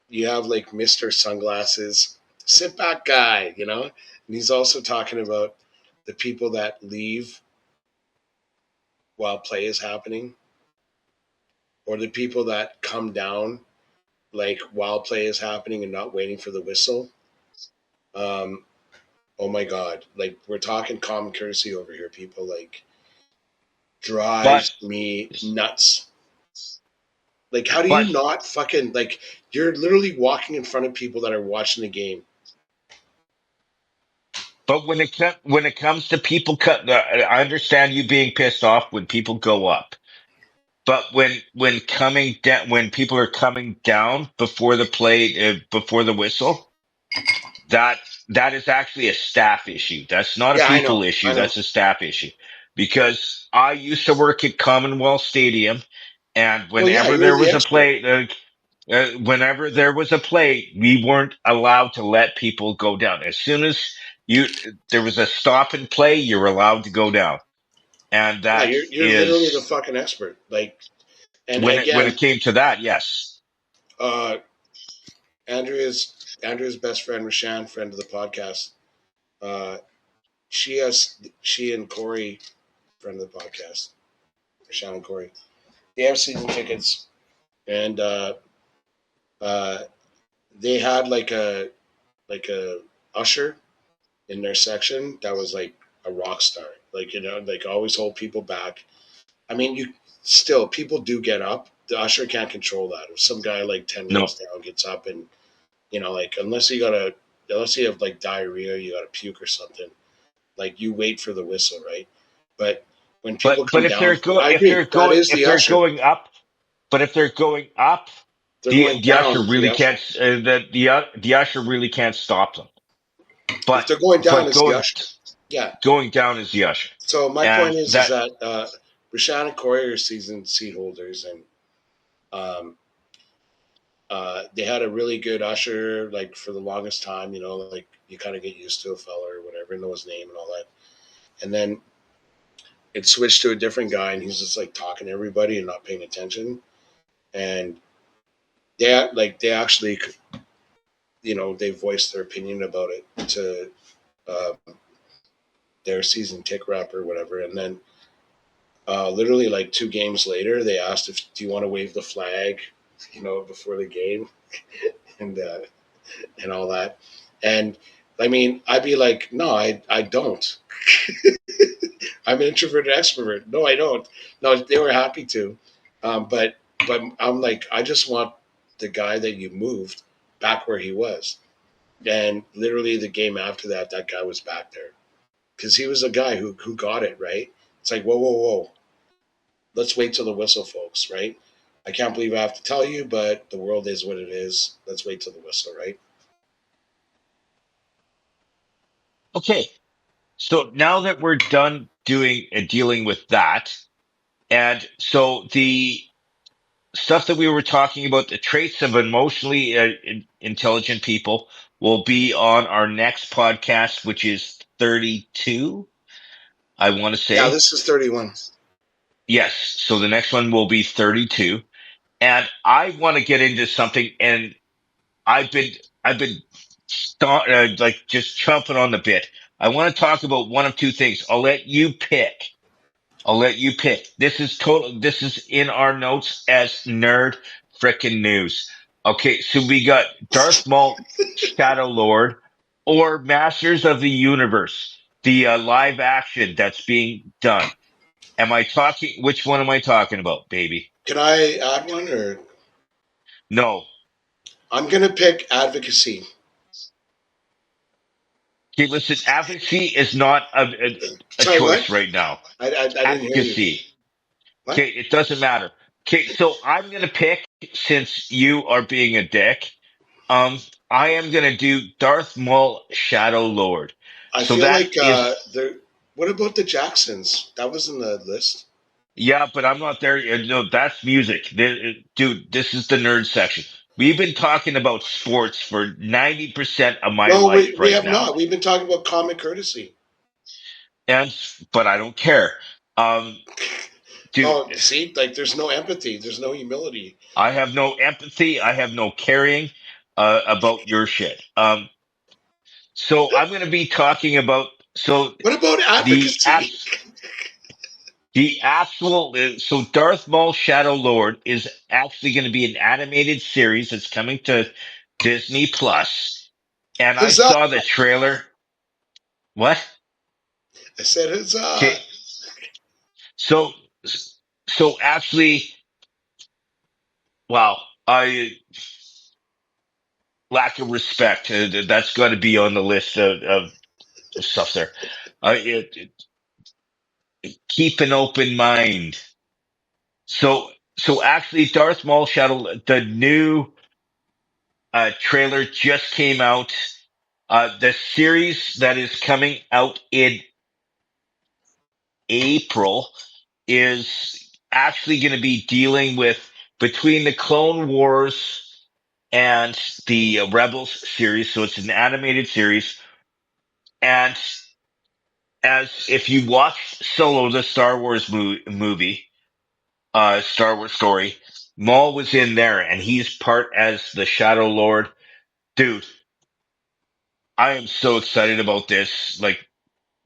D: You have like Mister Sunglasses, sit back guy, and he's also talking about the people that leave while play is happening, or the people that come down like while play is happening and not waiting for the whistle. Um, oh my god! Like, we're talking common courtesy over here, people. Like,
A: But
D: drives me nuts. Like, how do you
A: but
D: not fucking, like, you're literally walking in front of people that are watching the game.
A: but when it comes to people cut, I understand you being pissed off when people go up. But when coming down, when people are coming down before the play, before the whistle, that that is actually a staff issue. That's not a
D: Yeah, I
A: people
D: know,
A: issue.
D: I know.
A: That's a staff issue. Because I used to work at Commonwealth Stadium, and
D: Well, yeah, you're the expert.
A: whenever there was a play, we weren't allowed to let people go down. As soon as you there was a stop and play, you're allowed to go down, and
D: Yeah,
A: that
D: you're literally the
A: is
D: fucking expert. Like, and
A: when it
D: again,
A: came to that. Yes.
D: uh, Andrea's best friend, Rashan, friend of the podcast. Uh, she and Corey, friend of the podcast, Rashan and Corey. They have season tickets, and uh, they had like a usher in their section that was like a rock star. Like, like, always hold people back. I mean, you still, people do get up. The usher can't control that. If some guy like 10
A: No.
D: rows down gets up, and like, unless you have like diarrhea, you got to puke or something. Like, you wait for the whistle, right? But when people
A: But
D: come
A: if
D: down,
A: they're go
D: I agree. That is
A: if
D: the
A: they're
D: usher.
A: going up, But if they're going up,
D: They're going
A: the usher
D: down to the
A: really
D: usher.
A: can't. The usher really can't stop them.
D: If
A: But
D: they're going down,
A: but
D: it's the usher. Yeah.
A: going down is the usher,
D: So my
A: and
D: point is
A: that
D: that Rashawn and Corey are season seat holders, and um, they had a really good usher, like for the longest time. You know, like you kind of get used to a fella or whatever, know his name and all that. And then it switched to a different guy, and he's just like talking to everybody and not paying attention. And they actually, you know, they voiced their opinion about it to uh, their season tick rep or whatever. And then literally like 2 games later, they asked if do you want to wave the flag, you know, before the game, and and all that. And I mean, I'd be like, no, I don't. I'm an introverted extrovert. No, I don't. No, they were happy to, but I'm like, I just want the guy that you moved back where he was. And literally the game after that, that guy was back there because he was a guy who got it right. It's like, whoa, whoa, whoa. Let's wait till the whistle, folks. Right? I can't believe I have to tell you, but the world is what it is. Let's wait till the whistle. Right?
A: okay. So now that we're done doing and dealing with that, and so the stuff that we were talking about, the traits of emotionally intelligent people, will be on our next podcast, which is 32. I want to
D: Yeah,
A: say
D: this is 31.
A: yes. So the next one will be 32, and I want to get into something, and I've been like just chomping on the bit. I want to talk about one of two things. I'll let you pick. I'll let you pick. This is total. This is in our notes as nerd frickin' news. Okay, so we got Darth Maul, Shadow Lord, or Masters of the Universe, the live action that's being done. Am I talking? Which one am I talking about, baby?
D: Can I add one, or
A: No.
D: I'm gonna pick advocacy?
A: Okay, listen. Advocacy is not a
D: Sorry,
A: choice
D: what?
A: right now.
D: I didn't hear you.
A: Advocacy.
D: What?
A: Okay, it doesn't matter. Okay, so I'm gonna pick since you are being a dick. Um, I am gonna do Darth Maul Shadow Lord.
D: I
A: So
D: feel
A: that
D: like
A: is,
D: there. What about the Jacksons? That was in the list.
A: yeah, but I'm not there. No, that's music. Dude, this is the nerd section. We've been talking about sports for 90% of my
D: No,
A: life
D: we
A: right
D: have
A: now.
D: not. We've been talking about common courtesy.
A: And, but I don't care. Um, dude,
D: No, see, like there's no empathy, there's no humility.
A: I have no empathy. I have no caring, about your shit. So I'm going to be talking about, so
D: What about
A: the
D: advocacy?
A: apps. The actual so Darth Maul Shadow Lord is actually going to be an animated series that's coming to Disney Plus, and I
D: Huzzah!
A: saw the trailer. What?
D: I said huzzah!
A: Okay, so so actually, wow, I lack of respect. That's got to be on the list of stuff there. Keep an open mind. So actually, Darth Maul Shadow, the new trailer just came out. The series that is coming out in April is actually going to be dealing with between the Clone Wars and the Rebels series. So it's an animated series. And as if you watch Solo, the Star Wars movie, Star Wars story, Maul was in there and he's part as the Shadow Lord. Dude, I am so excited about this. Like,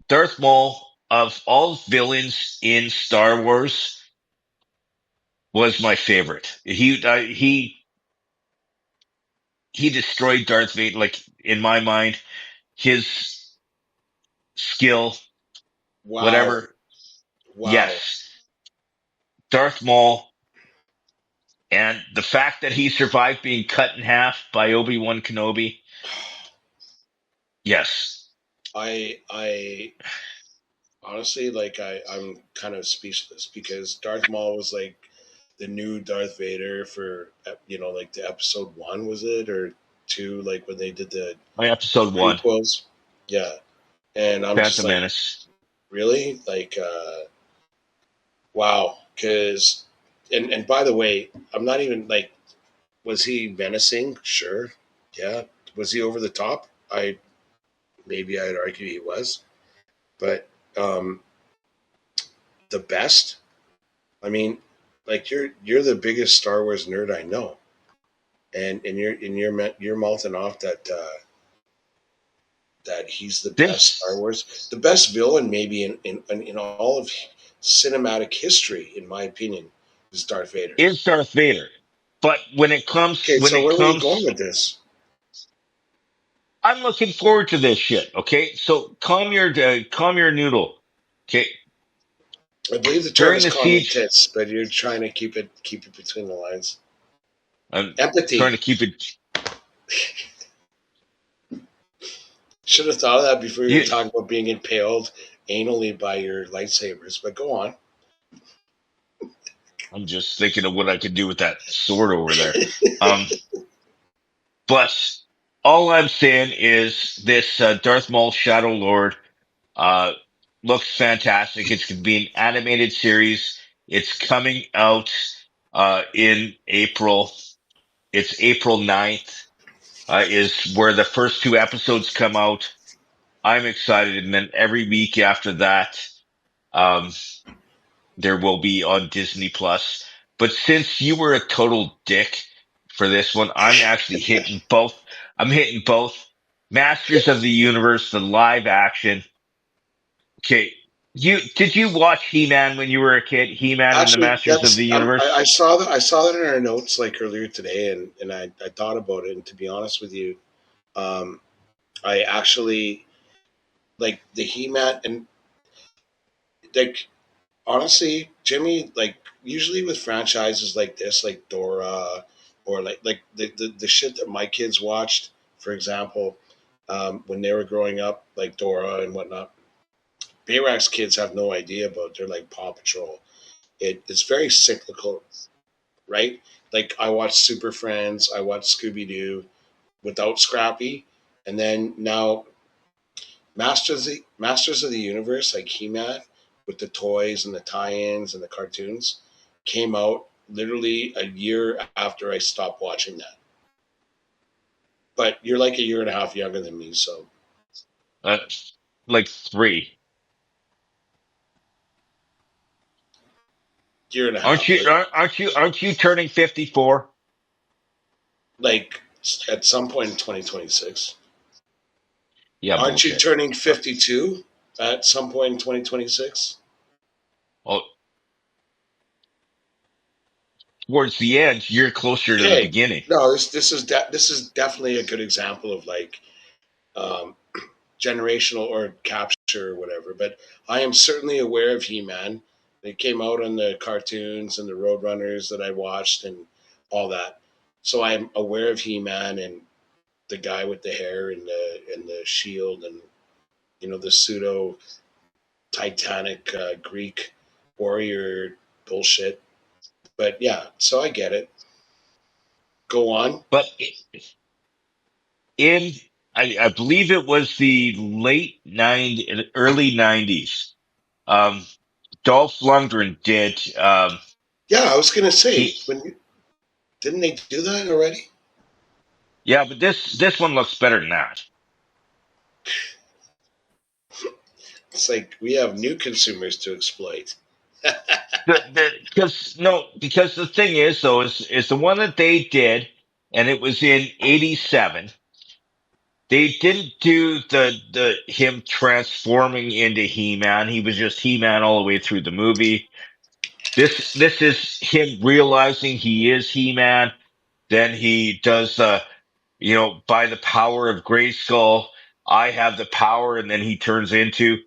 A: Darth Maul, of all villains in Star Wars, was my favorite. He destroyed Darth Vader. Like, in my mind, his skill,
D: Wow,
A: whatever.
D: wow.
A: Yes, Darth Maul, and the fact that he survived being cut in half by Obi-Wan Kenobi. Yes,
D: I honestly, like I'm kind of speechless because Darth Maul was like the new Darth Vader for like the episode 1, was it, or 2, like when they did the
A: My episode 1,
D: prequels. Yeah, and I'm just
A: Phantom
D: like,
A: Menace.
D: really, like, wow. Because, and by the way, I'm not even like, was he menacing? Sure, yeah. Was he over the top? I'd argue he was, but um, the best. I mean, like, you're the biggest Star Wars nerd I know, and you're mouthing off that he's the best Star
A: This
D: Wars, the best villain maybe in all of cinematic history, in my opinion, is Darth Vader.
A: is Darth Vader. But
D: Okay,
A: when
D: so
A: it
D: where were you going
A: comes,
D: with this?
A: I'm looking forward to this shit. Okay. So calm your noodle. Okay.
D: I believe the term
A: During
D: is
A: the
D: "calm your
A: siege,
D: tits," but you're trying to keep it between the lines.
A: I'm trying
D: Empathy.
A: to keep it.
D: Should have thought of that before you were
A: You,
D: talking about being impaled anally by your lightsabers. But go on.
A: I'm just thinking of what I could do with that sword over there. Um, but all I'm saying is this Darth Maul Shadow Lord uh, looks fantastic. It's going to be an animated series. It's coming out in April. It's April 9th is where the first two episodes come out. I'm excited. And then every week after that, um, there will be on Disney Plus. But since you were a total dick for this one, I'm actually hitting both. I'm hitting both Masters of the Universe, the live action. Okay. Did you watch He-Man when you were a kid? He-Man and the
D: Actually,
A: Masters of the
D: I
A: Universe?
D: saw that. I saw that in our notes like earlier today, and I thought about it. And to be honest with you, um, I actually like the He-Man, and like, honestly, Jimmy, like, usually with franchises like this, like Dora, or like the shit that my kids watched, for example, when they were growing up, like Dora and whatnot. Bayrax kids have no idea about. They're like Paw Patrol. It's very cyclical, right? Like, I watched Super Friends, I watched Scooby Doo without Scrappy, and then now Masters of the Universe, like He-Man, with the toys and the tie-ins and the cartoons, came out literally a year after I stopped watching that. But you're like a year and a half younger than me, so
A: Uh, like three.
D: year and a half, like
A: Aren't you turning 54?
D: like at some point in 2026.
A: Yeah,
D: Aren't you
A: bullshit.
D: turning
A: Uh,
D: 52 at some point in 2026?
A: oh, towards the end, you're closer to the
D: Okay,
A: beginning.
D: no, this is definitely a good example of like, um, generational or capture or whatever. But I am certainly aware of He-Man. They came out on the cartoons and the Roadrunners that I watched and all that. So I am aware of He-Man and the guy with the hair and the shield, and the pseudo Titanic Greek warrior bullshit. But yeah, so I get it. Go on.
A: But in, I believe it was the late 90s, early 90s, um, Dolph Lundgren did,
D: Yeah, I was gonna say,
A: he,
D: didn't they do that already?
A: yeah, but this one looks better than that.
D: It's like we have new consumers to exploit.
A: Because no, because the thing is though, is the one that they did, and it was in '87. They didn't do the him transforming into He-Man. He was just He-Man all the way through the movie. This is him realizing he is He-Man. Then he does by the power of Grayskull, I have the power, and then he turns into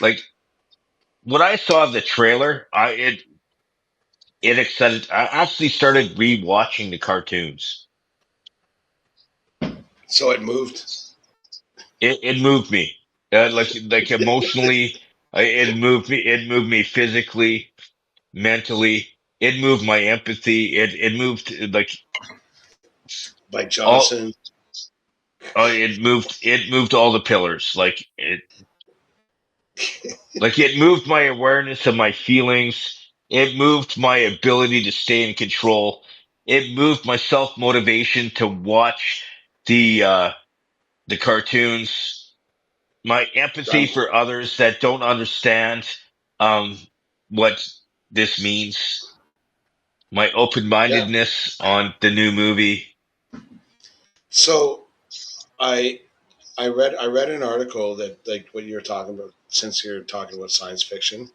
A: like when I saw the trailer, it excited. I actually started rewatching the cartoons.
D: So it moved.
A: It moved me, like emotionally. It moved me. It moved me physically, mentally. It moved my empathy. It moved like
D: By
A: all.
D: Johnson.
A: It moved all the pillars. Like it moved my awareness of my feelings. It moved my ability to stay in control. It moved my self motivation to watch the uh the cartoons. My empathy
D: Right.
A: for others that don't understand um what this means. My open
D: Yeah.
A: mindedness on the new movie.
D: So I I read an article that like what you're talking about since you're talking about science fiction,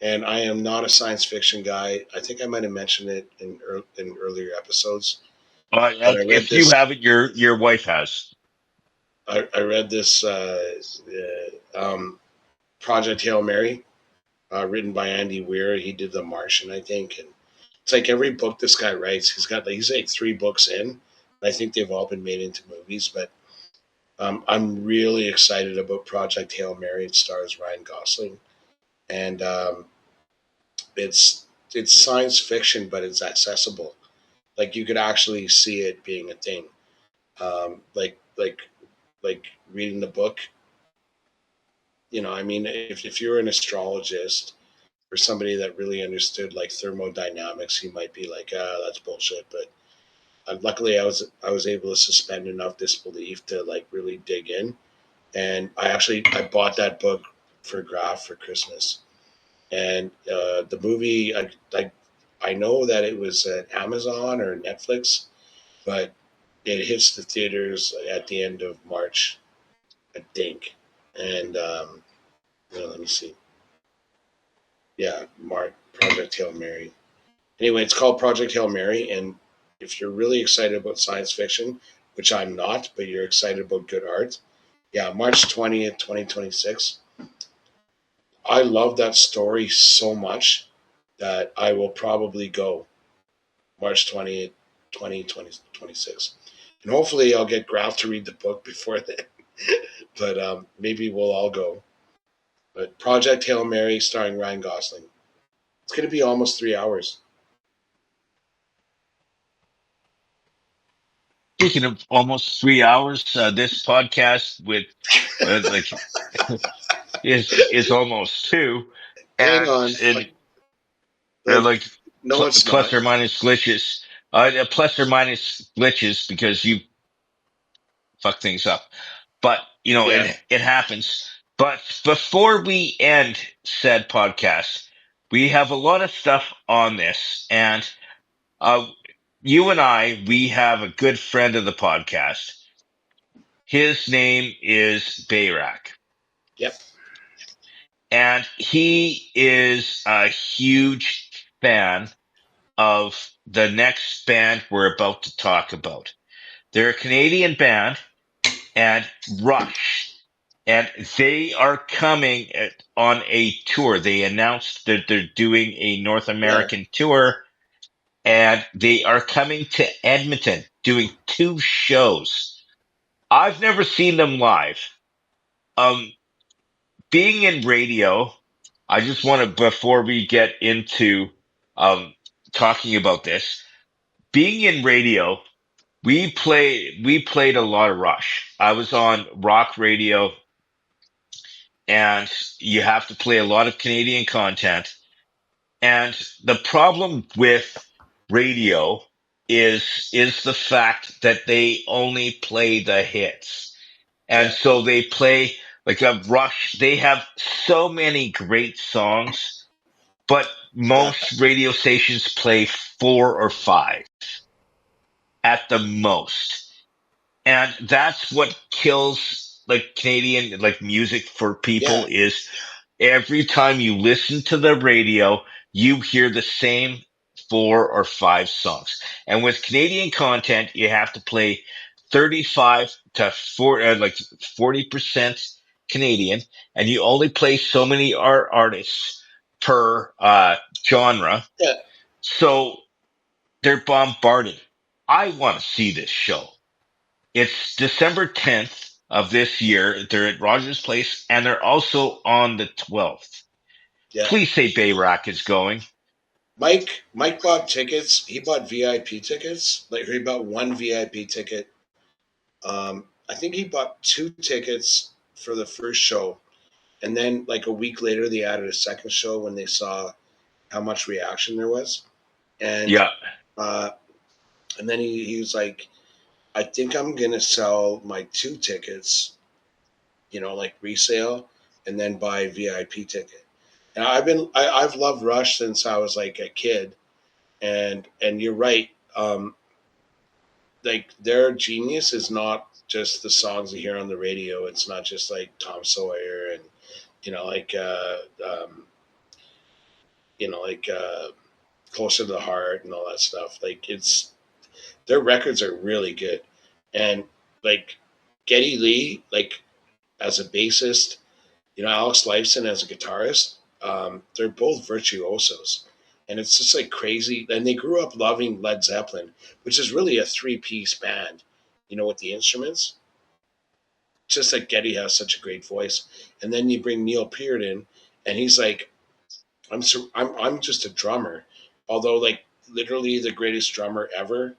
D: and I am not a science fiction guy. I think I might have mentioned it in earlier episodes, but I read
A: If you
D: this.
A: haven't, your wife has.
D: I read this Project Hail Mary, written by Andy Weir. He did The Martian, I think, and it's like every book this guy writes, he's like 3 books in. And I think they've all been made into movies, but I'm really excited about Project Hail Mary. It stars Ryan Gosling, and it's it's science fiction, but it's accessible. Like you could actually see it being a thing. Like reading the book. I mean, if you're an astrologist or somebody that really understood like thermodynamics, you might be like, that's bullshit. But luckily, I was able to suspend enough disbelief to like really dig in. And I bought that book for Graf for Christmas. And the movie, I know that it was at Amazon or Netflix, but it hits the theaters at the end of March, I think. And let me see. Yeah, Project Hail Mary. Anyway, it's called Project Hail Mary, and if you're really excited about science fiction, which I'm not, but you're excited about good art, yeah, March 20th, 2026. I love that story so much that I will probably go March 20th, 2026. And hopefully I'll get Graf to read the book before then. But maybe we'll all go. But Project Hail Mary starring Ryan Gosling. It's going to be almost 3 hours.
A: Speaking of almost 3 hours, this podcast with like is almost two,
D: Hang
A: and
D: on. Like,
A: like
D: no, it's
A: plus
D: not.
A: or minus glitches, plus or minus glitches because you fuck things up. But
D: Yeah.
A: it happens. But before we end said podcast, we have a lot of stuff on this, and uh, you and we have a good friend of the podcast. His name is Bayrak,
D: Yep.
A: and he is a huge fan of the next band we're about to talk about. They're a Canadian band, and Rush, and they are coming on a tour. They announced that they're doing a North
D: Yeah.
A: American tour, and they are coming to Edmonton doing 2 shows. I've never seen them live. Um, Being in radio, I just want to, before we get into um, talking about this, being in radio, we played a lot of Rush. I was on rock radio, and you have to play a lot of Canadian content. And the problem with radio is the fact that they only play the hits. And
D: Yeah.
A: so they play like a Rush. They have so many great songs, but
D: Yeah.
A: most radio stations play 4 or 5 at the most. And that's what kills like Canadian like music for people
D: Yeah.
A: is every time you listen to the radio, you hear the same 4 or 5 songs. And with Canadian content, you have to play 35 to 40, like 40% Canadian, and you only play so many artists per genre.
D: Yeah.
A: So they're bombarded. I want to see this show. It's December 10th of this year. They're at Rogers Place, and they're also on the 12th.
D: Yeah.
A: Please say Bayrock is going.
D: Mike bought tickets. He bought VIP tickets. Like he bought one VIP ticket. I think he bought two tickets for the first show, and then like a week later, they added a second show when they saw how much reaction there was, and
A: Yeah.
D: uh, and then he was like, I think I'm gonna sell my two tickets, like resale, and then buy a VIP ticket. And I've loved Rush since I was like a kid, and you're right. Like their genius is not just the songs you hear on the radio. It's not just like Tom Sawyer and like like Closer to the Heart and all that stuff. Like it's their records are really good, and like Geddy Lee, like as a bassist, Alex Lifeson as a guitarist, they're both virtuosos. And it's just like crazy. And they grew up loving Led Zeppelin, which is really a three-piece band, with the instruments. Just like Geddy has such a great voice. And then you bring Neil Peart in, and he's like, I'm just a drummer. Although, like, literally the greatest drummer ever.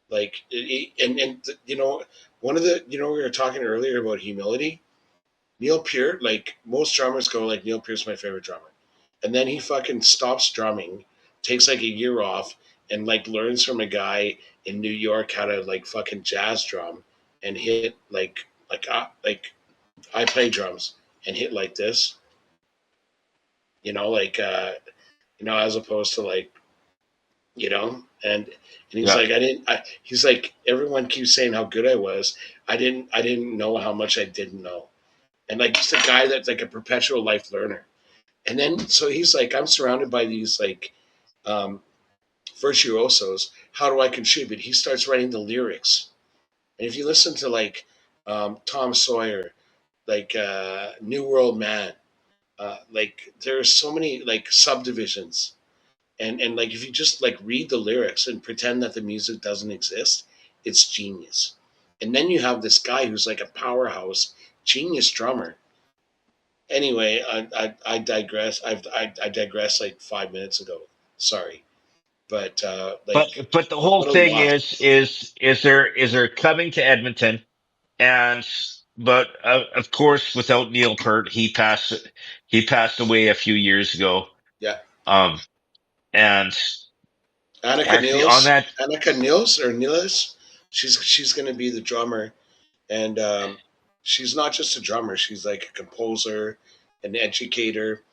D: Like, one of the, we were talking earlier about humility. Neil Peart, like most drummers go like Neil Peart's my favorite drummer. And then he fucking stops drumming, takes like a year off, and like learns from a guy in New York how to like fucking jazz drum and hit like I play drums and hit like this, like as opposed to like, and he's
A: Yeah.
D: like he's like everyone keeps saying how good I was. I didn't know how much I didn't know. And like just a guy that's like a perpetual life learner. And then so he's like, I'm surrounded by these like um, virtuosos. How do I contribute? He starts writing the lyrics. And if you listen to like Tom Sawyer, like New World Man, like there are so many like subdivisions. And like if you just like read the lyrics and pretend that the music doesn't exist, it's genius. And then you have this guy who's like a powerhouse genius drummer. Anyway, I digress. I digressed like 5 minutes ago. Sorry, but like
A: But the whole
D: what a
A: thing
D: loss.
A: is they're coming to Edmonton, and but of course without Neil Peart, he passed away a few years ago.
D: Yeah,
A: Um, and
D: Annika
A: actually on
D: Niels,
A: that,
D: Annika Niels or Niels, she's going to be the drummer, and she's not just a drummer. She's like a composer, an educator,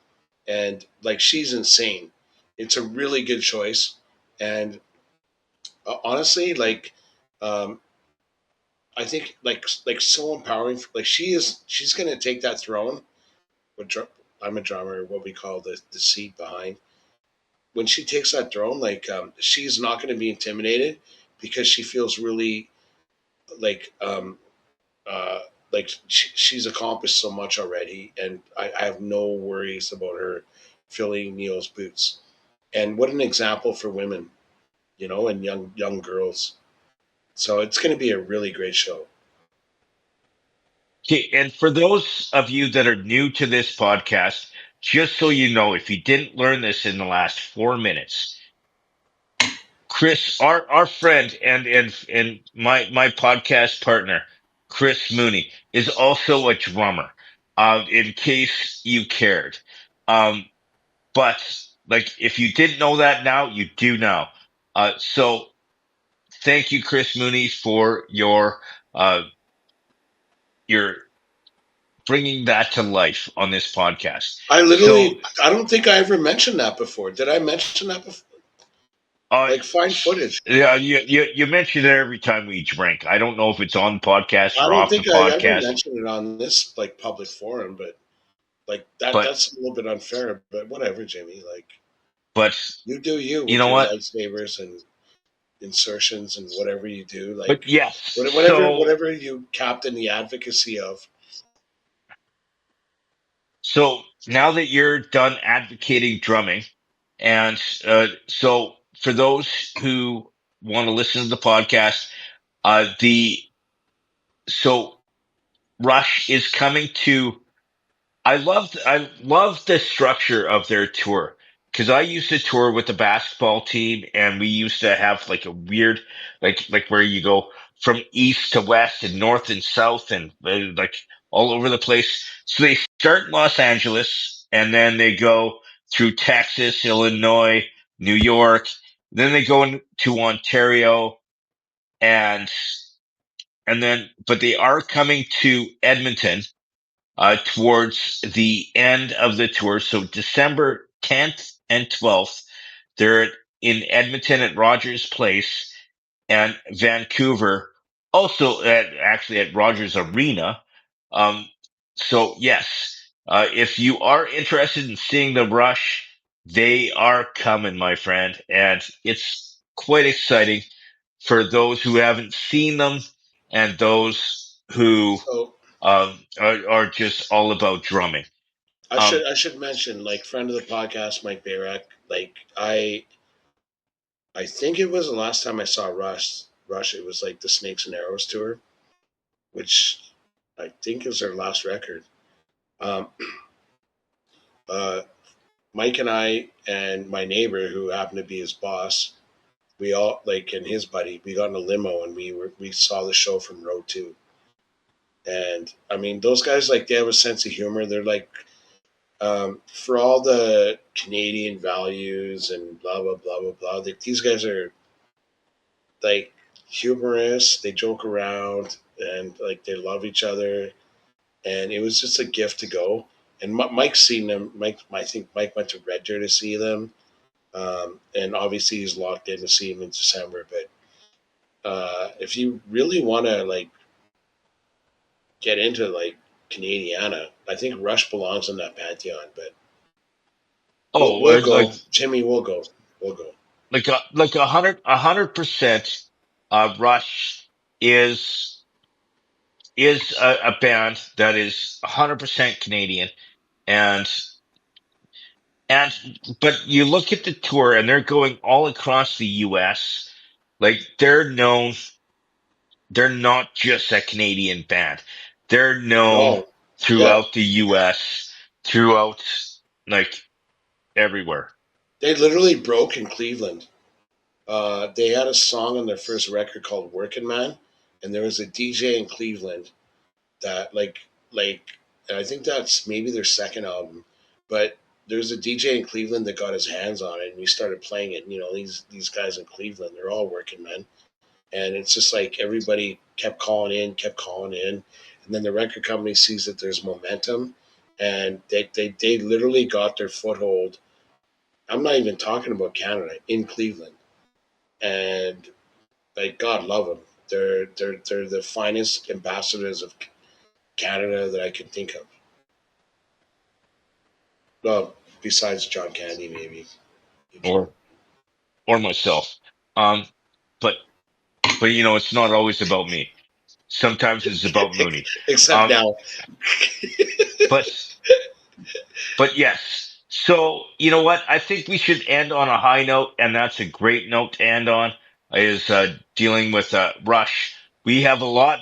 D: and like she's insane. It's a really good choice, and honestly, like um, I think like so empowering. Like she's gonna take that throne. I'm a drummer. What we call the seat behind. When she takes that throne, like she's not going to be intimidated because she feels really like uh, like she's accomplished so much already, and I have no worries about her filling Neil's boots. And what an example for women, and young girls. So it's going to be a really great show.
A: okay, and for those of you that are new to this podcast, just so you know, if you didn't learn this in the last 4 minutes, Chris, our friend and my podcast partner, Chris Mooney, is also a drummer. In case you cared, um, but like if you didn't know that now, you do now. So thank you, Chris Mooney, for your bringing that to life on this podcast. So
D: I don't think I ever mentioned that before. Did I mention that before?
A: Uh,
D: Like find footage.
A: yeah, you mention it every time we drink. I don't know if it's on podcast
D: I
A: or
D: don't
A: off the
D: think I ever
A: podcast,
D: mentioned it on this like public forum, but like
A: but
D: that's a little bit unfair. But whatever, Jimmy. Like
A: but
D: you do you
A: you
D: with
A: know
D: your
A: what?
D: lightsabers and insertions and whatever you do.
A: But
D: Like
A: yes,
D: whatever you captain the advocacy of.
A: so now that you're done advocating drumming, and so for those who want to listen to the podcast, the so Rush is coming to. I love the structure of their tour. because I used to tour with the basketball team, and we used to have like a weird, like where you go from east to west and north and south and like all over the place. So they start in Los Angeles, and then they go through Texas, Illinois, New York. Then they go into Ontario, and but they are coming to Edmonton towards the end of the tour. So December 10th and 12th, they're in Edmonton at Rogers Place, and Vancouver, also actually at Rogers Arena. Um, so yes, if you are interested in seeing the Rush, they are coming, my friend, and it's quite exciting for those who haven't seen them and those who
D: So
A: are just all about drumming. Um,
D: I should mention, like, friend of the podcast, Mike Barak. Like, I think it was the last time I saw Rush. Rush. It was like the Snakes and Arrows tour, which I think is their last record. Um, uh, Mike and I and my neighbor, who happened to be his boss, we all, like, and his buddy, we got in a limo and we saw the show from row two. And I mean, those guys, like, they have a sense of humor. They're like, for all the Canadian values and blah blah blah blah blah. Like, these guys are like humorous. They joke around and like they love each other. And it was just a gift to go. And Mike's seen them. I think Mike went to Red Deer to see them. And obviously he's locked in to see him in December. But if you really want to like get into like Canadiana, I think Rush belongs in that pantheon. But
A: oh,
D: we'll
A: like
D: go, Jimmy. We'll go. We'll go.
A: like 100%. Rush is a band that is 100% Canadian, and and but you look at the tour, and they're going all across the U.S. Like they're known. They're not just a Canadian band. They're known
D: No, yeah,
A: throughout the U.S., throughout like everywhere.
D: they literally broke in Cleveland. They had a song on their first record called "Working Man," and there was a DJ in Cleveland that like and I think that's maybe their second album, but there's a DJ in Cleveland that got his hands on it and we started playing it. And, you know, these guys in Cleveland, they're all working men, and it's just like everybody kept calling in, and then the record company sees that there's momentum, and they literally got their foothold. I'm not even talking about Canada, in Cleveland, and like, God love them. They're the finest ambassadors of Canada that I can think of. Well, besides John Candy, maybe.
A: Or myself. Um, but it's not always about me. Sometimes it's about Mooney.
D: Except
A: Um,
D: now.
A: but yes. So you know what? I think we should end on a high note, and that's a great note to end on. Is dealing with Rush. We have a lot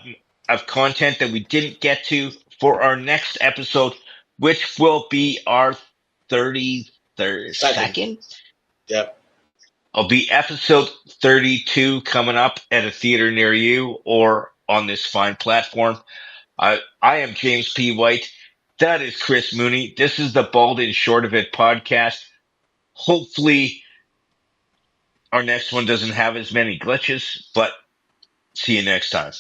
A: of content that we didn't get to for our next episode, which will be our 33rd
D: Second.
A: second.
D: Yep.
A: I'll be episode 32 coming up at a theater near you or on this fine platform. I am James P. White. That is Chris Mooney. This is the Bald and Short of It podcast. Hopefully, our next one doesn't have as many glitches, but see you next time.